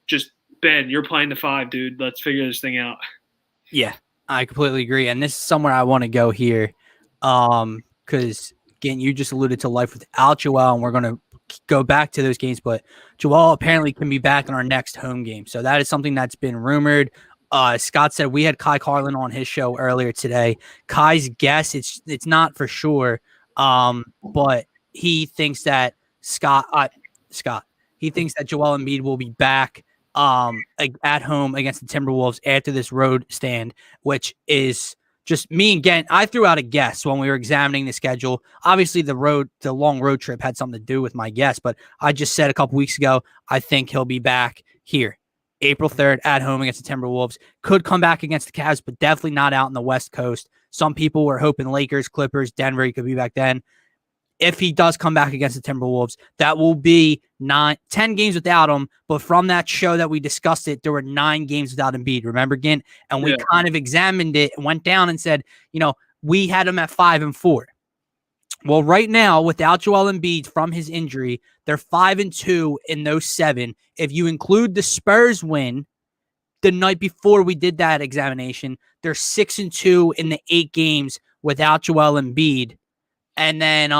just, Ben, you're playing the 5, dude. Let's figure this thing out. Yeah, I completely agree. And this is somewhere I want to go here. Because again, you just alluded to life without Joel, and we're going to go back to those games, but Joel apparently can be back in our next home game. So that is something that's been rumored. Scott said we had Kai Carlin on his show earlier today. Kai's guess, it's not for sure, but he thinks that he thinks that Joel Embiid will be back at home against the Timberwolves after this road stand, which is just me again. I threw out a guess when we were examining the schedule. Obviously, the long road trip had something to do with my guess, but I just said a couple weeks ago, I think he'll be back here, April 3rd at home against the Timberwolves. Could come back against the Cavs, but definitely not out in the West Coast. Some people were hoping Lakers, Clippers, Denver, he could be back then. If he does come back against the Timberwolves, that will be 10 games without him. But from that show that we discussed it, there were 9 games without Embiid. Remember, Gint? And we kind of examined it and went down and said, we had him at 5-4. Well, right now, without Joel Embiid from his injury, they're 5-2 in those 7. If you include the Spurs win the night before we did that examination, they're 6-2 in the 8 games without Joel Embiid. And then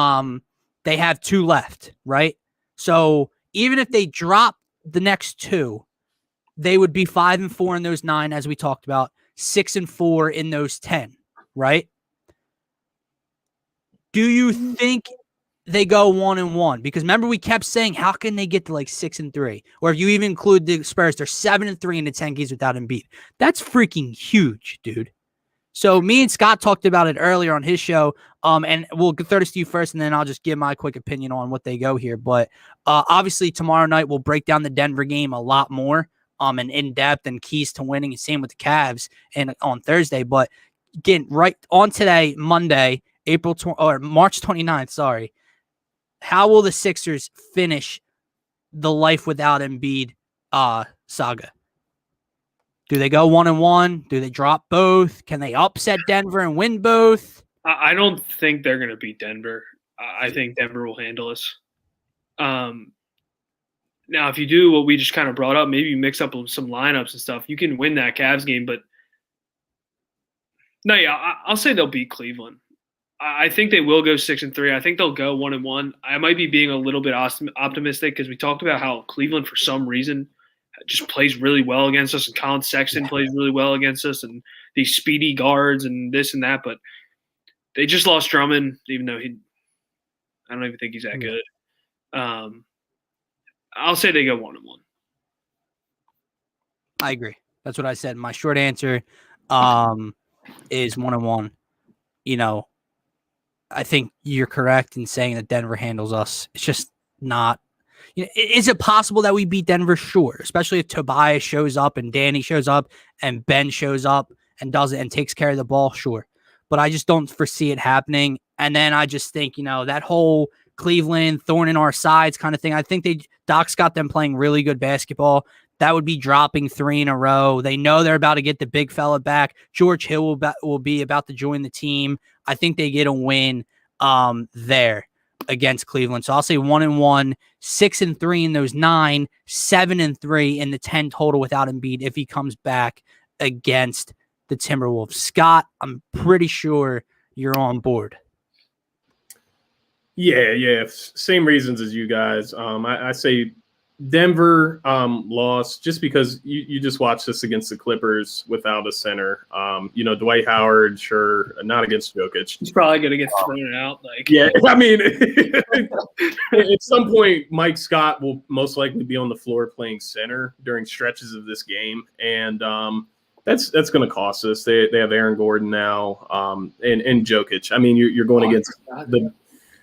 they have 2 left, right? So even if they drop the next 2, they would be 5-4 in those 9, as we talked about, 6-4 in those 10, right? Do you think they go 1-1? Because remember, we kept saying, how can they get to 6-3? Or if you even include the Spurs, they're 7-3 in the 10 games without Embiid. That's freaking huge, dude. So me and Scott talked about it earlier on his show, and we'll throw this to you first, and then I'll just give my quick opinion on what they go here. But obviously tomorrow night we'll break down the Denver game a lot more and in depth and keys to winning, and same with the Cavs and on Thursday. But again, right on today, Monday, March 29th, sorry. How will the Sixers finish the life without Embiid saga? Do they go 1-1? Do they drop both? Can they upset Denver and win both? I don't think they're going to beat Denver. I think Denver will handle us. Now, if you do what we just kind of brought up, maybe you mix up some lineups and stuff, you can win that Cavs game. But no, yeah, I'll say they'll beat Cleveland. I think they will go 6-3. I think they'll go 1-1. I might be being a little bit optimistic because we talked about how Cleveland, for some reason, just plays really well against us, and Colin Sexton plays really well against us, and these speedy guards and this and that. But they just lost Drummond, even though I don't even think he's that good. I'll say they go 1-1. I agree. That's what I said. My short answer is 1-1. I think you're correct in saying that Denver handles us. It's just not. Is it possible that we beat Denver? Sure, especially if Tobias shows up and Danny shows up and Ben shows up and does it and takes care of the ball, sure. But I just don't foresee it happening. And then I just think, that whole Cleveland thorn in our sides kind of thing. I think Doc's got them playing really good basketball. That would be dropping 3 in a row. They know they're about to get the big fella back. George Hill will be about to join the team. I think they get a win there against Cleveland. So I'll say 1-1, 6-3 in those 9, 7-3 in the 10 total without Embiid if he comes back against the Timberwolves. Scott, I'm pretty sure you're on board. Yeah. Same reasons as you guys. I say Denver lost just because you just watched this against the Clippers without a center. Dwight Howard, sure, not against Jokic. He's probably going to get thrown out. Yeah, I mean, at some point, Mike Scott will most likely be on the floor playing center during stretches of this game, and that's going to cost us. They have Aaron Gordon now and Jokic. I mean, you're going against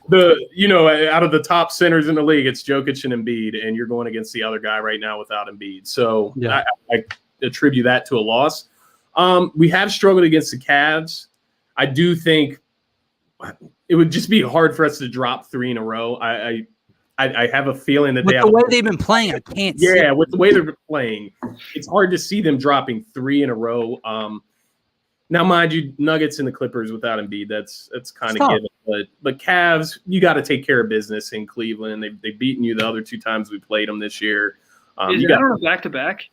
out of the top centers in the league, it's Jokic and Embiid, and you're going against the other guy right now without Embiid. So yeah. I attribute that to a loss. We have struggled against the Cavs. I do think it would just be hard for us to drop 3 in a row. I have a feeling that with the way they've been playing, I can't. Yeah, with the way they're playing, it's hard to see them dropping 3 in a row. Now, mind you, Nuggets and the Clippers without Embiid, that's kind of given. But Cavs, you got to take care of business in Cleveland. They've beaten you the other 2 times we played them this year. Is that on a back-to-back?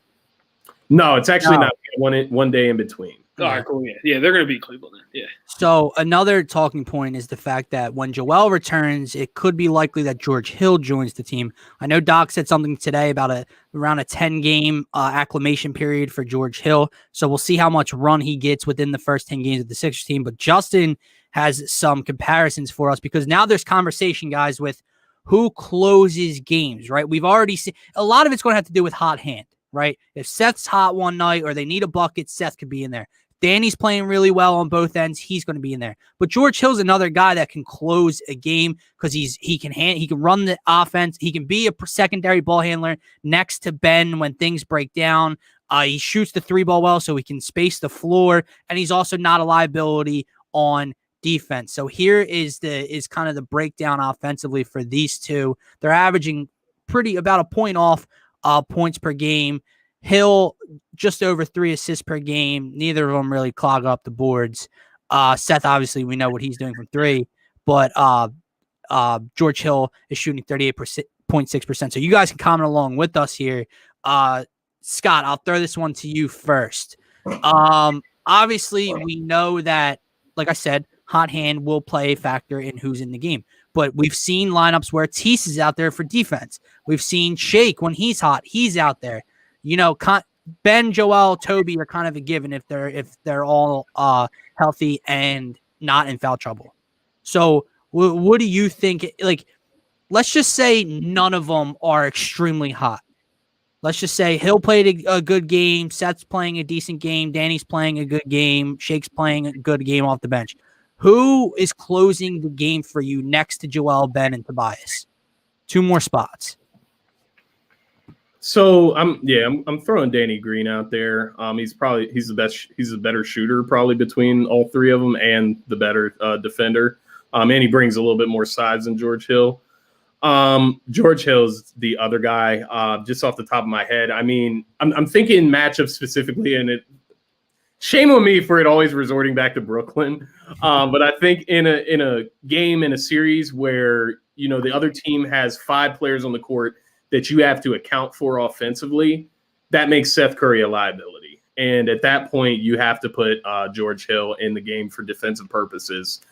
No, it's actually not one day in between. All right, cool. Yeah, they're going to beat Cleveland. Yeah. So another talking point is the fact that when Joel returns, it could be likely that George Hill joins the team. I know Doc said something today about around a 10-game acclimation period for George Hill. So we'll see how much run he gets within the first 10 games of the Sixers team. But Justin has some comparisons for us because now there's conversation, guys, with who closes games, right? We've already seen a lot of it's going to have to do with hot hand, right? If Seth's hot one night or they need a bucket, Seth could be in there. Danny's playing really well on both ends. He's going to be in there. But George Hill's another guy that can close a game because he can run the offense. He can be a secondary ball handler next to Ben when things break down. He shoots the 3-ball well, so he can space the floor, and he's also not a liability on defense. So here is kind of the breakdown offensively for these two. They're averaging about a point off points per game. Hill just over 3 assists per game. Neither of them really clog up the boards. Seth, obviously, we know what he's doing from 3, but George Hill is shooting 38.6%. So you guys can comment along with us here. Scott, I'll throw this one to you first. Obviously, we know that, like I said, hot hand will play a factor in who's in the game. But we've seen lineups where Tease is out there for defense. We've seen Shake when he's hot. He's out there. Ben, Joel, Toby are kind of a given if they're all healthy and not in foul trouble. So what do you think? Like, let's just say none of them are extremely hot. Let's just say Hill played a good game, Seth's playing a decent game, Danny's playing a good game, Shake's playing a good game off the bench. Who is closing the game for you next to Joel, Ben, and Tobias? 2 more spots. So I'm throwing Danny Green out there. He's the best. He's the better shooter probably between all 3 of them and the better defender. And he brings a little bit more size than George Hill. George Hill's the other guy. Just off the top of my head, I mean, I'm thinking matchups specifically, and shame on me for it always resorting back to Brooklyn. But I think in a game, in a series where the other team has 5 players on the court that you have to account for offensively, that makes Seth Curry a liability. And at that point, you have to put George Hill in the game for defensive purposes.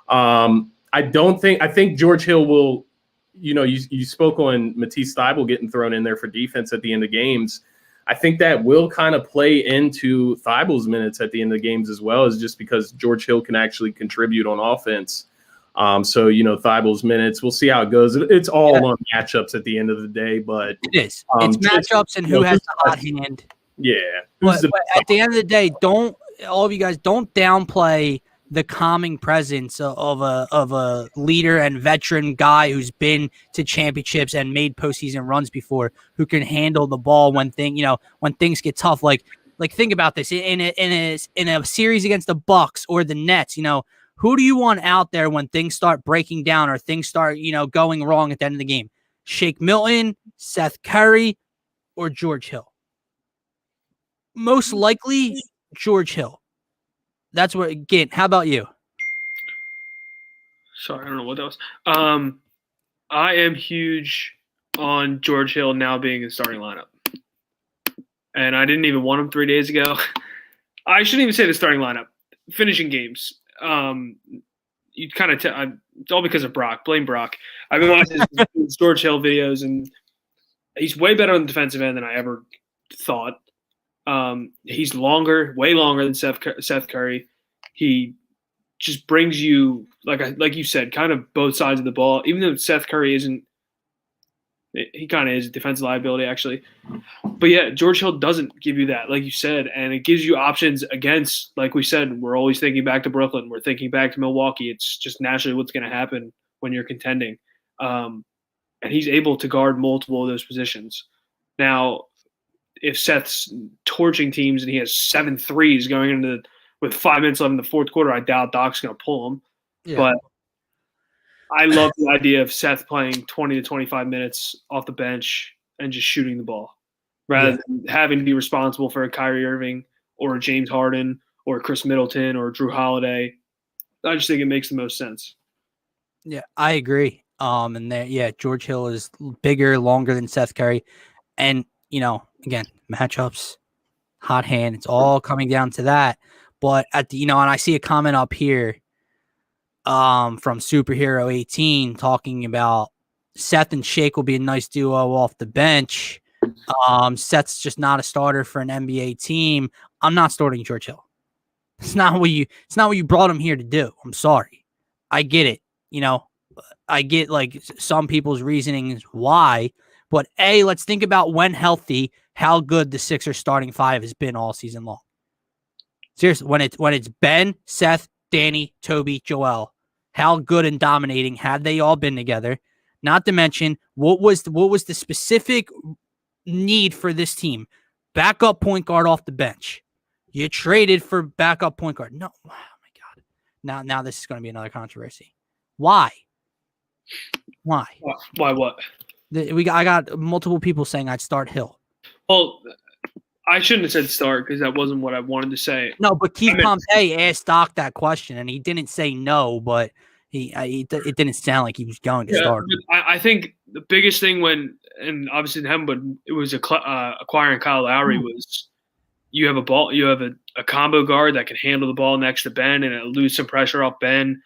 I think George Hill will, you spoke on Matisse Thybulle getting thrown in there for defense at the end of games. I think that will kind of play into Thybulle's minutes at the end of the games as well, as just because George Hill can actually contribute on offense. So, Thybulle's minutes, we'll see how it goes. It's all on matchups at the end of the day, but it is. It's matchups and who has the hot hand. Yeah. But at the end of the day, all of you guys don't downplay the calming presence of a leader and veteran guy who's been to championships and made postseason runs before, who can handle the ball when things get tough. Like, Like, think about this in a series against the Bucks or the Nets. Who do you want out there when things start breaking down or things start going wrong at the end of the game? Shake Milton, Seth Curry, or George Hill? Most likely George Hill. That's what. Again, how about you? Sorry, I don't know what that was. I am huge on George Hill now being in the starting lineup. And I didn't even want him 3 days ago. I shouldn't even say the starting lineup. Finishing games. You kind of it's all because of Brock. Blame Brock. I've been watching his George Hill videos, and he's way better on the defensive end than I ever thought. He's way longer than Seth Curry. He just brings you, like you said, kind of both sides of the ball. Even though Seth Curry isn't, he kind of is a defensive liability, actually. But yeah, George Hill doesn't give you that, like you said, and it gives you options against, like we said, we're always thinking back to Brooklyn. We're thinking back to Milwaukee. It's just naturally what's going to happen when you're contending. And he's able to guard multiple of those positions. Now, if Seth's torching teams and he has 7 threes going into with 5 minutes left in the fourth quarter, I doubt Doc's going to pull him. Yeah. But I love the idea of Seth playing 20 to 25 minutes off the bench and just shooting the ball rather than having to be responsible for a Kyrie Irving or a James Harden or Chris Middleton or Drew Holiday. I just think it makes the most sense. Yeah, I agree. George Hill is bigger, longer than Seth Curry. And, again, matchups, hot hand, it's all coming down to that. But and I see a comment up here from Superhero 18 talking about Seth and Shake will be a nice duo off the bench. Seth's just not a starter for an NBA team. I'm not starting George Hill. It's not what you brought him here to do. I'm sorry. I get it. I get like some people's reasoning is why, but let's think about when healthy, how good the Sixers starting 5 has been all season long. Seriously, when it's Ben, Seth, Danny, Toby, Joel, how good and dominating have they all been together? Not to mention what was the specific need for this team? Backup point guard off the bench. You traded for backup point guard. No, oh my God. Now this is going to be another controversy. Why? Why what? I got multiple people saying I'd start Hill. Well, I shouldn't have said start because that wasn't what I wanted to say. No, but Keith Pompey asked Doc that question, and he didn't say no, but it didn't sound like he was going to start. I think the biggest thing and obviously him, but it was acquiring Kyle Lowry was you have a combo guard that can handle the ball next to Ben and it'll lose some pressure off Ben.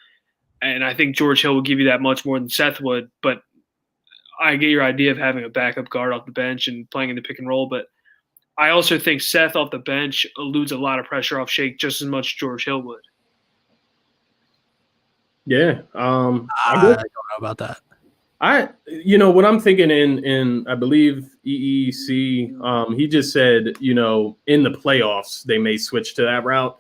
And I think George Hill will give you that much more than Seth would. But I get your idea of having a backup guard off the bench and playing in the pick and roll. But I also think Seth off the bench eludes a lot of pressure off Shake just as much as George Hill would. Yeah. I don't know about that. What I'm thinking in I believe EEC, he just said, in the playoffs, they may switch to that route.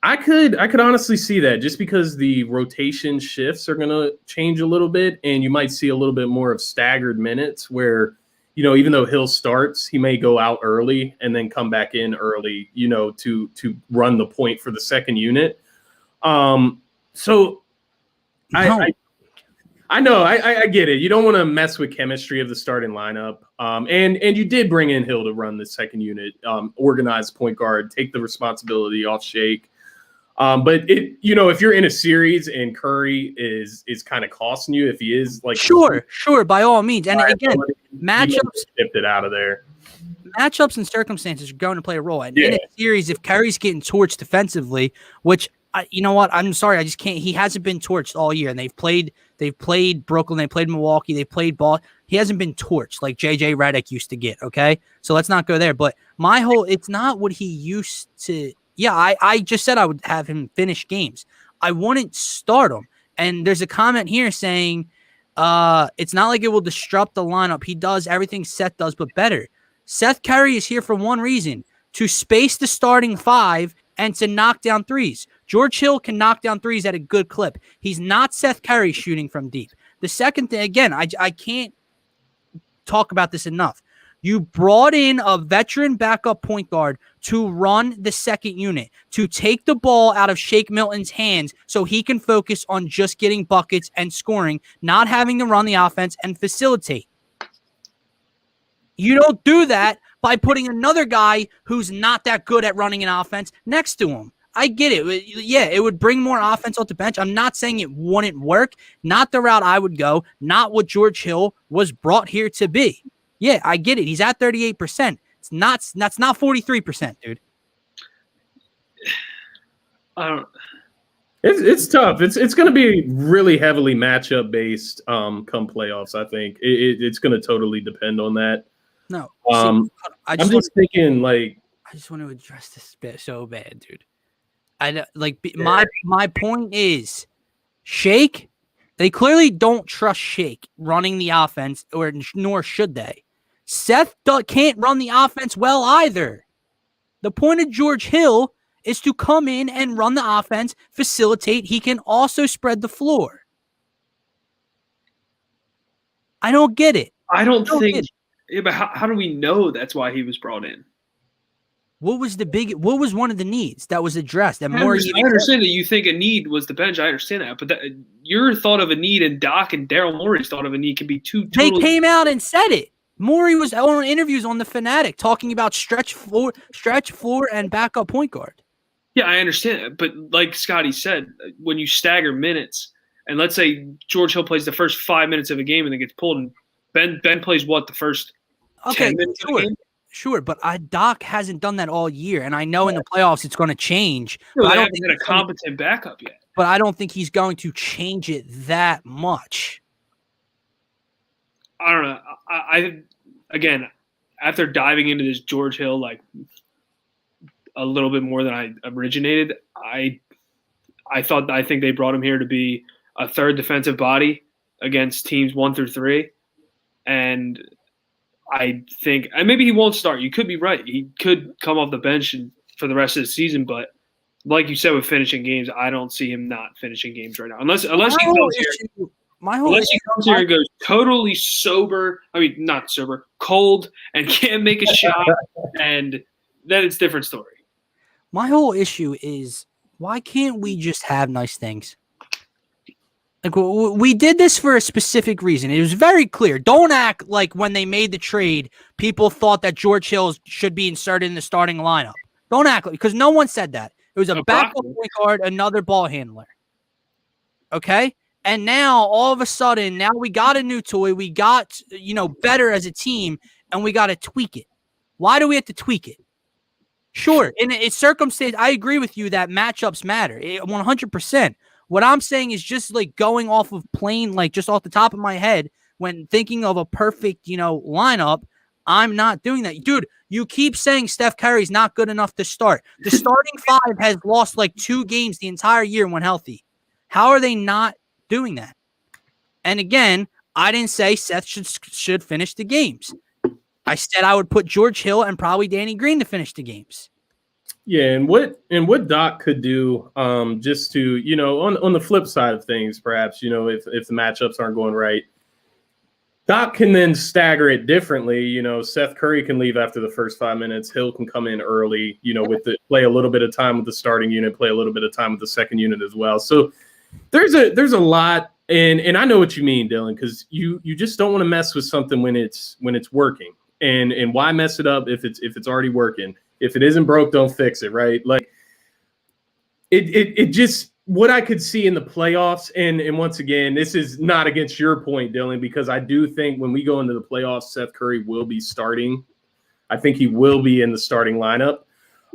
I could honestly see that just because the rotation shifts are going to change a little bit and you might see a little bit more of staggered minutes where, even though Hill starts, he may go out early and then come back in early, to run the point for the second unit. So I know, I get it. You don't want to mess with chemistry of the starting lineup. And you did bring in Hill to run the second unit, organize point guard, take the responsibility off Shake. But if you're in a series and Curry is kind of costing you, if he is like sure, by all means. And again, matchups shipped it out of there. Matchups and circumstances are going to play a role. And in a series, if Curry's getting torched defensively, which you know what, I'm sorry, I just can't. He hasn't been torched all year, and they've played Brooklyn, they played Milwaukee, they played Boston. He hasn't been torched like JJ Redick used to get. Okay, so let's not go there. But it's not what he used to. Yeah, I just said I would have him finish games. I wouldn't start him. And there's a comment here saying it's not like it will disrupt the lineup. He does everything Seth does, but better. Seth Curry is here for one reason, to space the starting 5 and to knock down threes. George Hill can knock down threes at a good clip. He's not Seth Curry shooting from deep. The second thing, again, I can't talk about this enough. You brought in a veteran backup point guard to run the second unit, to take the ball out of Shake Milton's hands so he can focus on just getting buckets and scoring, not having to run the offense and facilitate. You don't do that by putting another guy who's not that good at running an offense next to him. I get it. Yeah, it would bring more offense off the bench. I'm not saying it wouldn't work. Not the route I would go. Not what George Hill was brought here to be. Yeah, I get it. He's at 38%. That's not 43%, dude. I don't. It's tough. It's going to be really heavily matchup based come playoffs. I think it's going to totally depend on that. No, I'm just thinking like I just want to address this bit so bad, dude. My point is, Shake. They clearly don't trust Shake running the offense, nor should they. Seth can't run the offense well either. The point of George Hill is to come in and run the offense, facilitate. He can also spread the floor. I don't get it. I don't think. Yeah, but how do we know that's why he was brought in? What was one of the needs that was addressed? That I understand that you think a need was the bench. I understand that, but your thought of a need and Doc and Daryl Morey's thought of a need can be two. They came out and said it. Morey was on interviews on the Fanatic talking about stretch floor, and backup point guard. Yeah, I understand that, but like Scotty said, when you stagger minutes, and let's say George Hill plays the first 5 minutes of a game and then gets pulled, and Ben plays the first 10 minutes of the game? Sure, but Doc hasn't done that all year, and I know in the playoffs it's going to change. No, but I don't think he's a competent backup yet. But I don't think he's going to change it that much. I don't know. Again, after diving into this George Hill like a little bit more than I originated, I think they brought him here to be a third defensive body against teams 1 through 3, and I think, and maybe he won't start. You could be right. He could come off the bench for the rest of the season, but like you said with finishing games, I don't see him not finishing games right now. Unless he comes here and goes totally sober. I mean, not sober, cold, and can't make a shot, and then it's a different story. My whole issue is, why can't we just have nice things? Like, we did this for a specific reason. It was very clear. Don't act like when they made the trade, people thought that George Hill should be inserted in the starting lineup. Don't act like, because no one said that. It was a backup point guard, another ball handler. Okay? And now, all of a sudden, now we got a new toy. We got, better as a team, and we got to tweak it. Why do we have to tweak it? Sure, in a circumstance, I agree with you that matchups matter, 100%. What I'm saying is just like going off of plain, like just off the top of my head, when thinking of a perfect, lineup, I'm not doing that. Dude, you keep saying Steph Curry's not good enough to start. The starting 5 has lost like 2 games the entire year when healthy. How are they not doing that? And again, I didn't say Seth should finish the games. I said I would put George Hill and probably Danny Green to finish the games. Yeah, and what Doc could do, just to, on the flip side of things, perhaps, if the matchups aren't going right, Doc can then stagger it differently. Seth Curry can leave after the first 5 minutes. Hill can come in early, play a little bit of time with the starting unit, play a little bit of time with the second unit as well. So there's a lot, and I know what you mean, Dylan, because you just don't want to mess with something when it's working. And why mess it up if it's already working? If it isn't broke, don't fix it, right? Like it just, what I could see in the playoffs, and once again, this is not against your point, Dylan, because I do think when we go into the playoffs, Seth Curry will be starting. I think he will be in the starting lineup.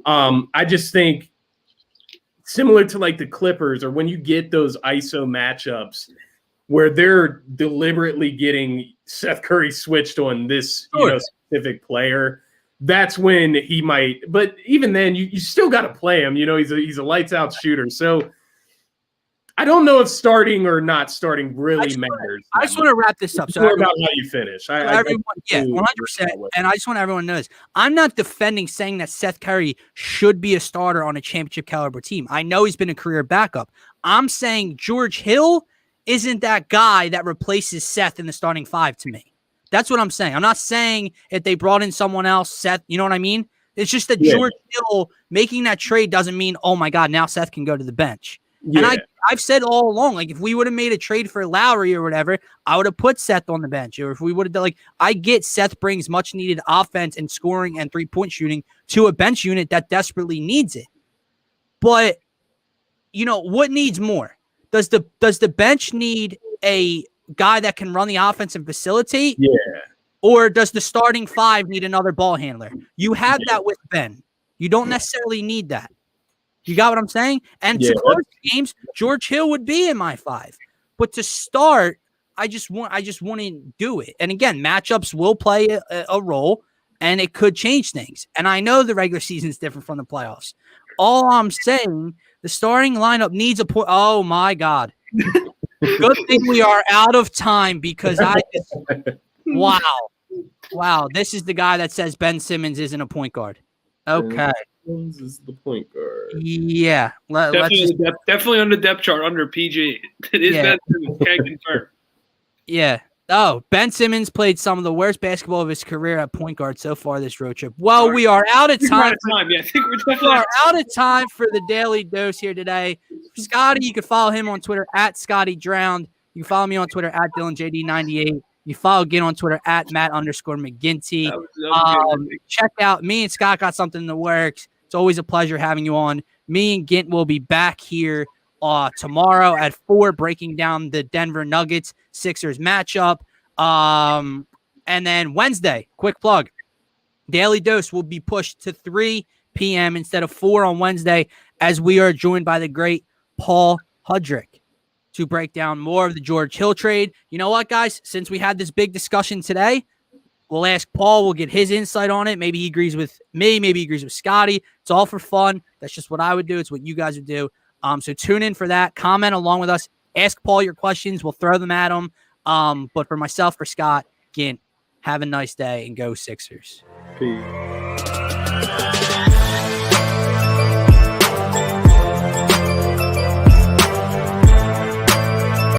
I just think similar to like the Clippers, or when you get those ISO matchups where they're deliberately getting Seth Curry switched on this specific player, that's when he might. But even then, you still got to play him. He's a lights out shooter. So I don't know if starting or not starting really matters. I just want to wrap this up. It's more about how you finish. 100%. And I just want everyone to know this. I'm not defending saying that Seth Curry should be a starter on a championship caliber team. I know he's been a career backup. I'm saying George Hill isn't that guy that replaces Seth in the starting 5 to me. That's what I'm saying. I'm not saying if they brought in someone else, Seth, you know what I mean? It's just that George Hill making that trade doesn't mean, oh my God, now Seth can go to the bench. Yeah. And I've said all along, like if we would have made a trade for Lowry or whatever, I would have put Seth on the bench. Or if we would have done, like, I get Seth brings much needed offense and scoring and 3-point shooting to a bench unit that desperately needs it. But what needs more? Does the bench need a guy that can run the offense and facilitate? Yeah. Or does the starting 5 need another ball handler? You have that with Ben. You don't necessarily need that. You got what I'm saying? And to close games, George Hill would be in my 5. But to start, I just want to do it. And again, matchups will play a role, and it could change things. And I know the regular season is different from the playoffs. All I'm saying, the starting lineup needs a point. Oh my God! Good thing we are out of time because wow. This is the guy that says Ben Simmons isn't a point guard. Okay. Simmons is the point guard. Yeah. Definitely on the depth chart under PG. It is Ben Simmons. Can't confirm. Yeah. Oh, Ben Simmons played some of the worst basketball of his career at point guard so far this road trip. Well, we are out of time. Yeah, I think we're out of time for the Daily Dose here today. Scotty, you can follow him on Twitter at Scotty Drowned. You can follow me on Twitter at DylanJD98. You follow Gint on Twitter at Matt_McGinty. Check out me and Scott got something in the works. It's always a pleasure having you on. Me and Gint will be back here tomorrow at 4, breaking down the Denver Nuggets Sixers matchup. And then Wednesday, quick plug, Daily Dose will be pushed to 3 p.m. instead of 4 on Wednesday, as we are joined by the great Paul Hudrick to break down more of the George Hill trade. You know what, guys? Since we had this big discussion today, we'll ask Paul. We'll get his insight on it. Maybe he agrees with me. Maybe he agrees with Scotty. It's all for fun. That's just what I would do. It's what you guys would do. So tune in for that. Comment along with us. Ask Paul your questions. We'll throw them at him. But for myself, for Scott, Gint, have a nice day and go Sixers. Peace.